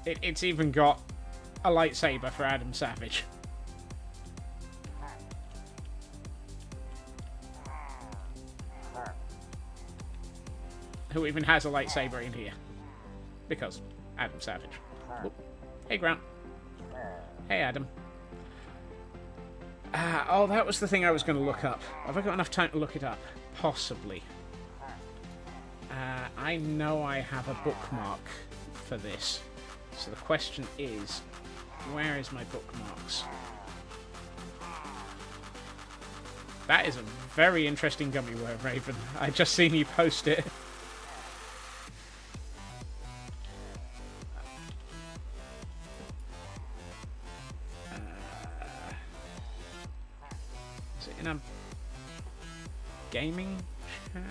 Speaker 1: It's even got a lightsaber for Adam Savage. Who even has a lightsaber in here. Because Adam Savage. Whoop. Hey, Grant. Hey, Adam. Oh, that was the thing I was going to look up. Have I got enough time to look it up? Possibly. I know I have a bookmark for this. So the question is, where is my bookmarks? That is a very interesting gummy worm, Raven. I just seen you post it. Is it in a gaming chat?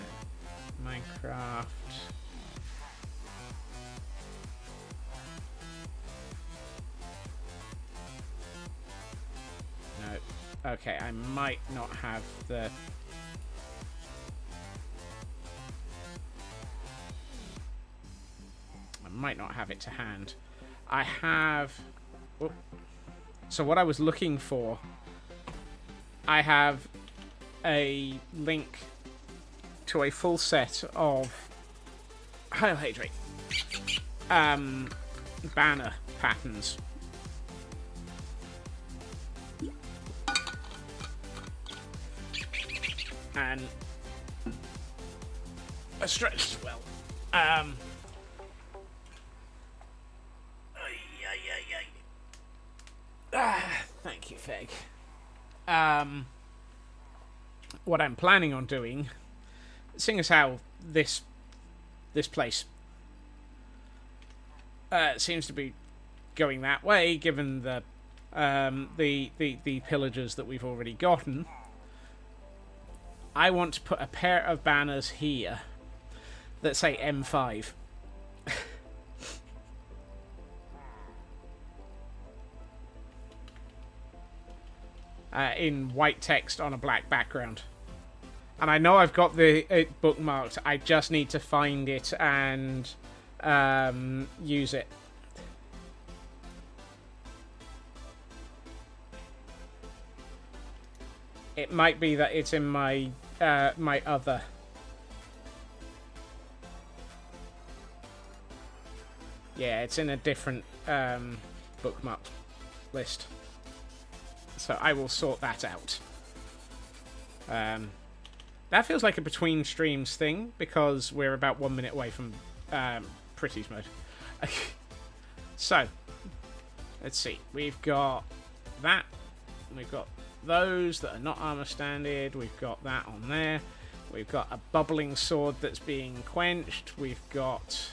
Speaker 1: Minecraft. No. Okay, I might not have the... I might not have it to hand. I have... Whoop. So what I was looking for... I have a link to a full set of hydrate banner patterns. And a stretch as well. Thank you, Feg. What I'm planning on doing, seeing as how this place seems to be going that way, given the pillagers that we've already gotten, I want to put a pair of banners here that say M5. In white text on a black background. And I know I've got it bookmarked, I just need to find it and use it. It might be that it's in my my other. Yeah, it's in a different bookmark list. So I will sort that out. That feels like a between streams thing because we're about 1 minute away from Pretty's mode. So, let's see. We've got that. We've got those that are not armor standard. We've got that on there. We've got a bubbling sword that's being quenched. We've got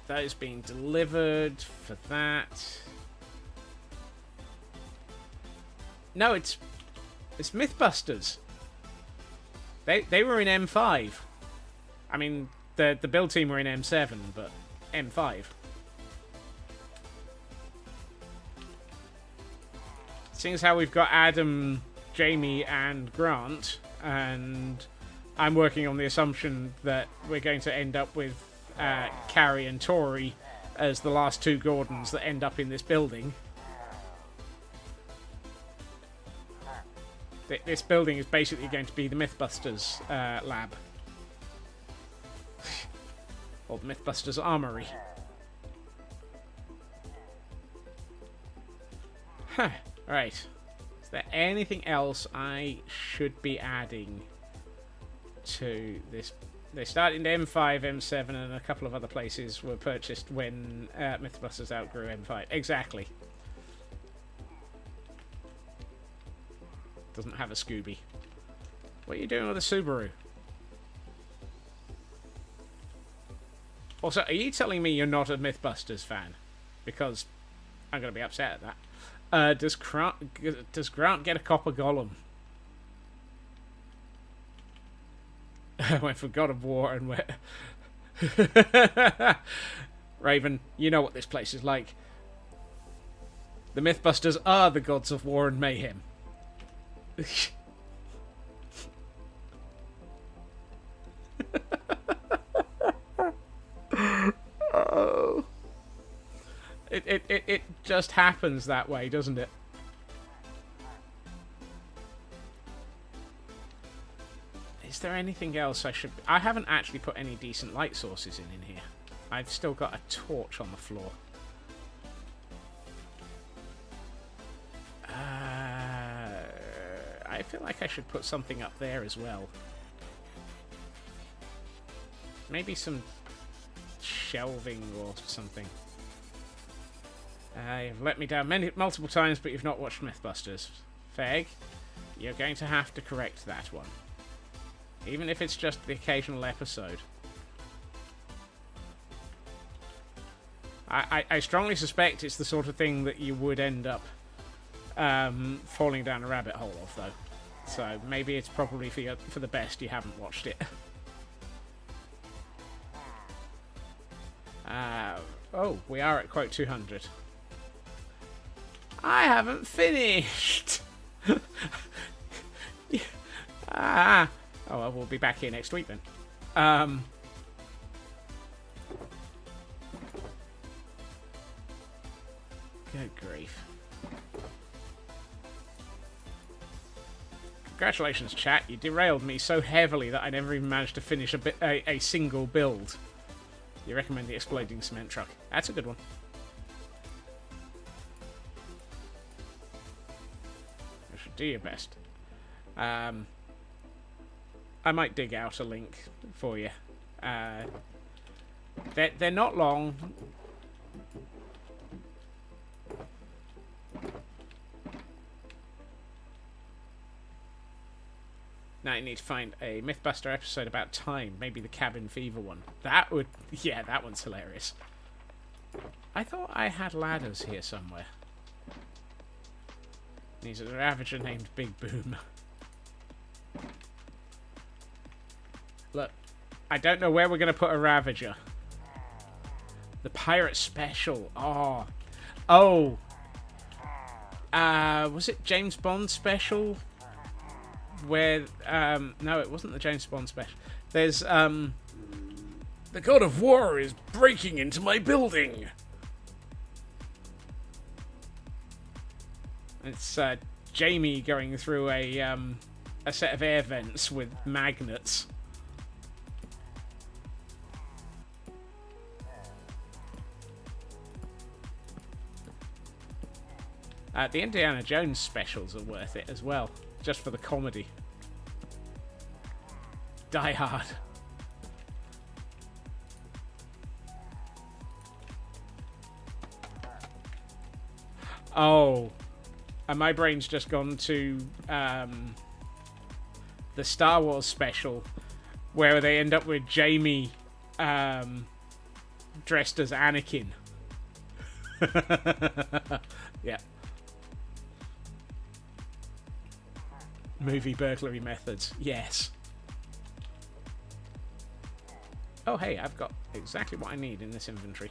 Speaker 1: those being delivered for that. No, it's Mythbusters. They were in M5. I mean, the build team were in M7, but M5. Seeing as how we've got Adam, Jamie, and Grant, and I'm working on the assumption that we're going to end up with Carrie and Tori as the last two Gordons that end up in this building. This building is basically going to be the Mythbusters lab. Or the Mythbusters armory. Huh. Right. Is there anything else I should be adding to this? They started in M5, M7, and a couple of other places were purchased when Mythbusters outgrew M5. Exactly. Doesn't have a Scooby. What are you doing with a Subaru? Also, are you telling me you're not a Mythbusters fan? Because I'm going to be upset at that. Does Grant get a copper golem? Went for God of War and went... Raven, you know what this place is like. The Mythbusters are the gods of war and mayhem. Oh. It just happens that way, doesn't it? Is there anything else I should... I haven't actually put any decent light sources in here. I've still got a torch on the floor. I feel like I should put something up there as well. Maybe some shelving or something. You've let me down multiple times, but you've not watched Mythbusters. Feg, you're going to have to correct that one. Even if it's just the occasional episode. I strongly suspect it's the sort of thing that you would end up falling down a rabbit hole of, though. So maybe it's probably for the best you haven't watched it. Oh, we are at quote 200. I haven't finished! Oh, well, we'll be back here next week then. Good grief. Congratulations, chat. You derailed me so heavily that I never even managed to finish a single build. You recommend the exploding cement truck. That's a good one. You should do your best. I might dig out a link for you. They're not long. Now you need to find a Mythbuster episode about time. Maybe the Cabin Fever one. That would... Yeah, that one's hilarious. I thought I had ladders here somewhere. There's a Ravager named Big Boom. Look, I don't know where we're going to put a Ravager. The Pirate Special. Oh. Oh. Was it James Bond Special? Where, no, it wasn't the James Bond special. There's, the God of War is breaking into my building. It's, Jamie going through a set of air vents with magnets. The Indiana Jones specials are worth it as well, just for the comedy. Die Hard. Oh, and my brain's just gone to the Star Wars special, where they end up with Jamie dressed as Anakin. Yeah. Movie burglary methods. Yes. Oh, hey, I've got exactly what I need in this inventory.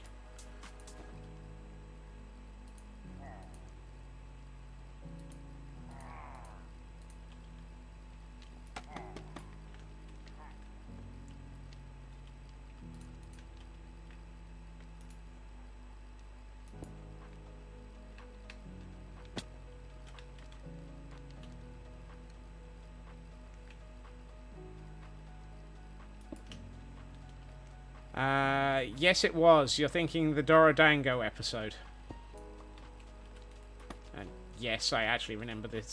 Speaker 1: Yes, it was. You're thinking the Dorodango episode. And yes, I actually remember the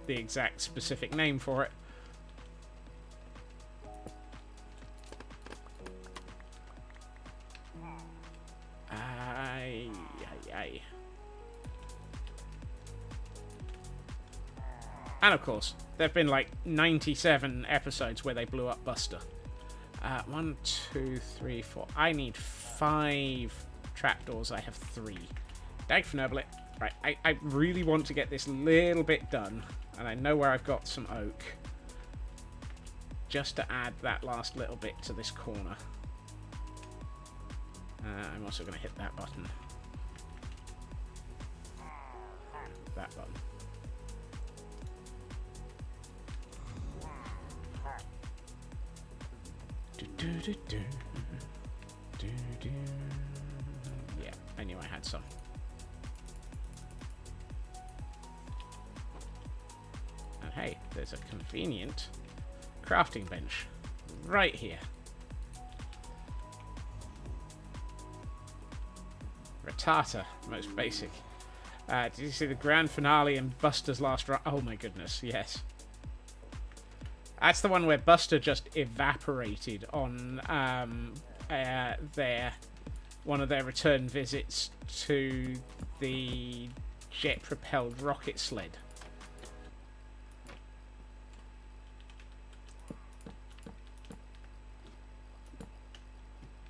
Speaker 1: exact specific name for it. Aye. And of course, there have been like 97 episodes where they blew up Buster. 1, 2, 3, 4. I need 5 trapdoors. I have 3. Dagfnublet. Right, I really want to get this little bit done. And I know where I've got some oak. Just to add that last little bit to this corner. I'm also going to hit that button. That button. Yeah, I knew I had some. And hey, there's a convenient crafting bench right here. Ratata, most basic. Did you see the grand finale and Buster's last run? Oh my goodness, yes. That's the one where Buster just evaporated on one of their return visits to the jet-propelled rocket sled.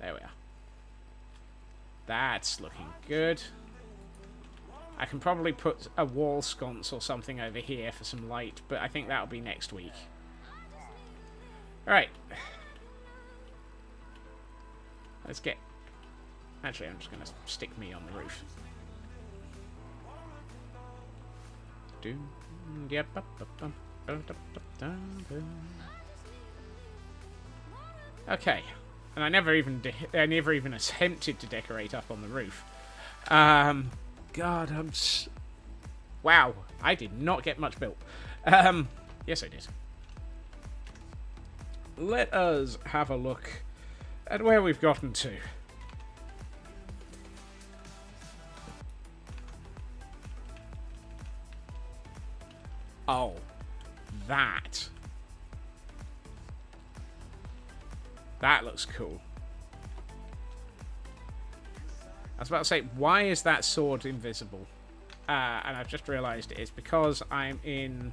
Speaker 1: There we are. That's looking good. I can probably put a wall sconce or something over here for some light, but I think that'll be next week. Alright. Let's get... Actually, I'm just going to stick me on the roof. Okay. And I never even attempted to decorate up on the roof. God, wow. I did not get much built. Yes, I did. Let us have a look at where we've gotten to. Oh, that looks cool. I was about to say, why is that sword invisible? And I've just realised it's because I'm in...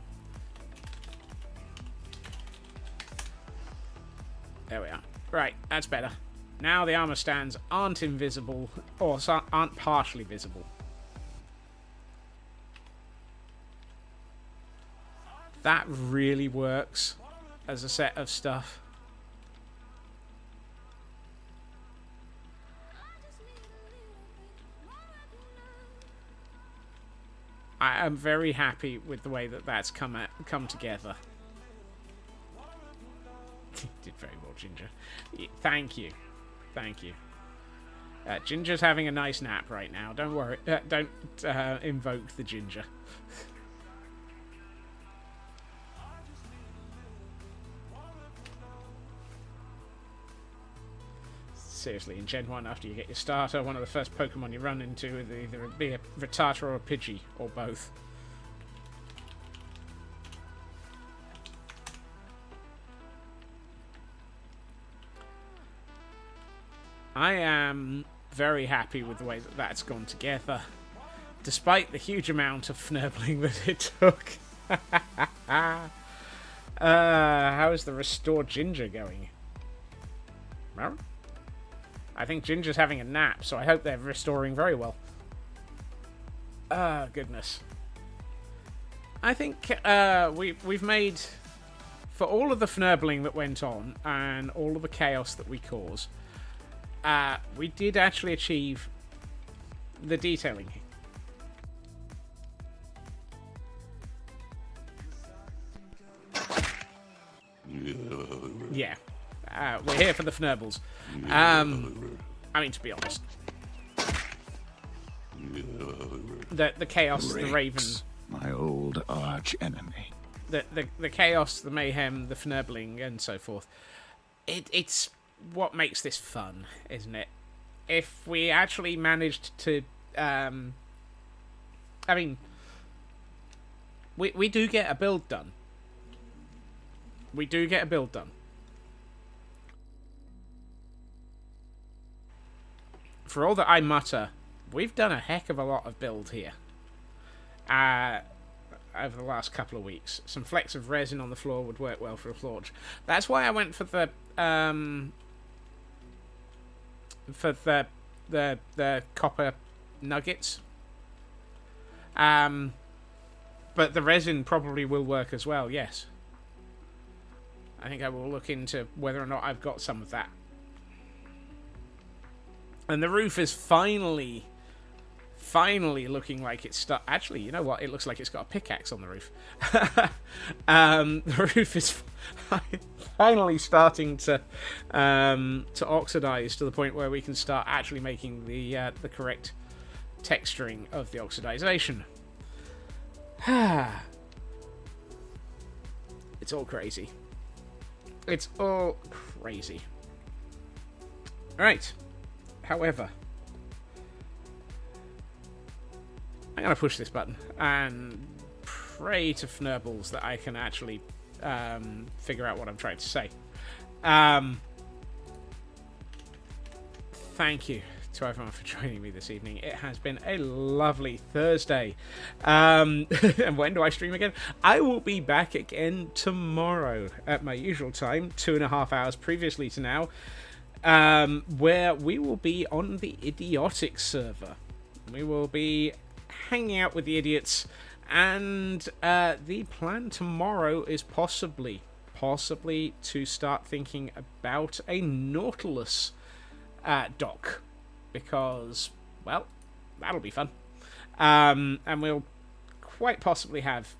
Speaker 1: There we are. Right, that's better. Now the armor stands aren't invisible, or aren't partially visible. That really works as a set of stuff. I am very happy with the way that that's come together. Did very well, Ginger. Thank you. Thank you. Ginger's having a nice nap right now. Don't worry. Don't invoke the Ginger. seriously, in Gen 1, after you get your starter, one of the first Pokemon you run into would either be a Rattata or a Pidgey, or both. I am very happy with the way that that's gone together, despite the huge amount of fnurbling that it took. How is the restored Ginger going? Well, I think Ginger's having a nap, so I hope they're restoring very well. Goodness. I think we've made, for all of the fnurbling that went on and all of the chaos that we caused, we did actually achieve the detailing. Yeah. We're here for the fnurbles. I mean, to be honest. The chaos, the raven.
Speaker 3: My old arch enemy.
Speaker 1: The chaos, the mayhem, the fnurbling, and so forth. It's what makes this fun, isn't it? If we actually managed to... I mean... We do get a build done. We do get a build done. For all that I mutter, we've done a heck of a lot of build here. Over the last couple of weeks. Some flecks of resin on the floor would work well for a forge. That's why I went for the copper nuggets. But the resin probably will work as well, yes. I think I will look into whether or not I've got some of that. And the roof is finally looking like it's actually, you know what? It looks like it's got a pickaxe on the roof. The roof is finally starting to oxidize to the point where we can start actually making the correct texturing of the oxidization. It's all crazy. It's all crazy. Right. However, I'm going to push this button and pray to Fnurbles that I can actually figure out what I'm trying to say. Thank you to everyone for joining me this evening. It has been a lovely Thursday. And when do I stream again? I will be back again tomorrow at my usual time, 2.5 hours previously to now, where we will be on the Idiotic server. We will be hanging out with the idiots, and the plan tomorrow is possibly to start thinking about a Nautilus dock, because, well, that'll be fun. And we'll quite possibly have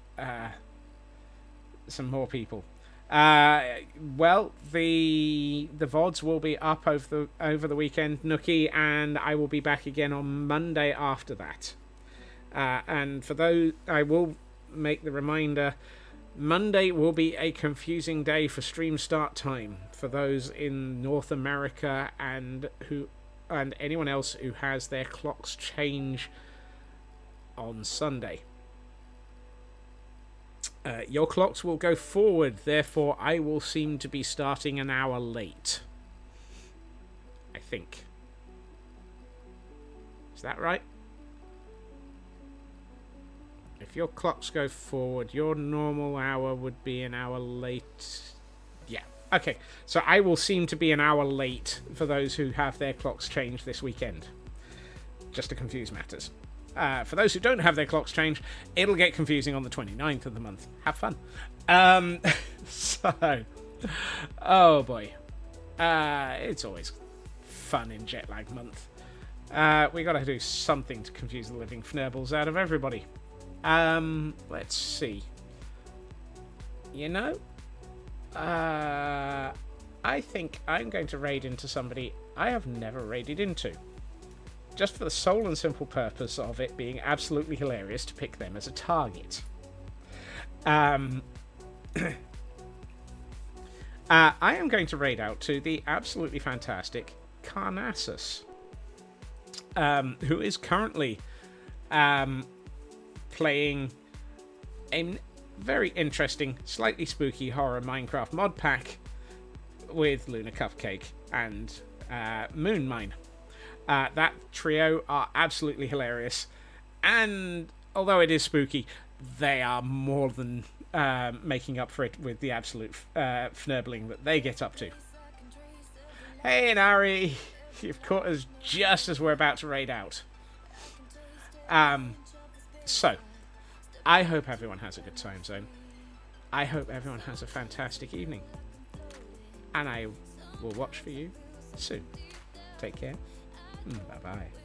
Speaker 1: some more people. Well, the VODs will be up over the weekend, Nookie, and I will be back again on Monday after that. And for those, I will make the reminder, Monday will be a confusing day for stream start time for those in North America and anyone else who has their clocks change on Sunday. Your clocks will go forward, therefore I will seem to be starting an hour late. I think. Is that right? If your clocks go forward, your normal hour would be an hour late. Yeah. Okay. So I will seem to be an hour late for those who have their clocks changed this weekend. Just to confuse matters. For those who don't have their clocks changed, it'll get confusing on the 29th of the month. Have fun. So, oh boy. It's always fun in jet lag month. We gotta do something to confuse the living fnurbles out of everybody. Let's see. You know, I think I'm going to raid into somebody I have never raided into. Just for the sole and simple purpose of it being absolutely hilarious to pick them as a target. I am going to raid out to the absolutely fantastic Carnassus, who is currently playing a very interesting, slightly spooky horror Minecraft mod pack with Luna Cupcake and Moon Mine. That trio are absolutely hilarious, and although it is spooky, they are more than making up for it with the absolute fnurbling that they get up to. Hey, Nari, you've caught us just as we're about to raid out. So, I hope everyone has a good time zone. I hope everyone has a fantastic evening. And I will watch for you soon. Take care. Bye-bye.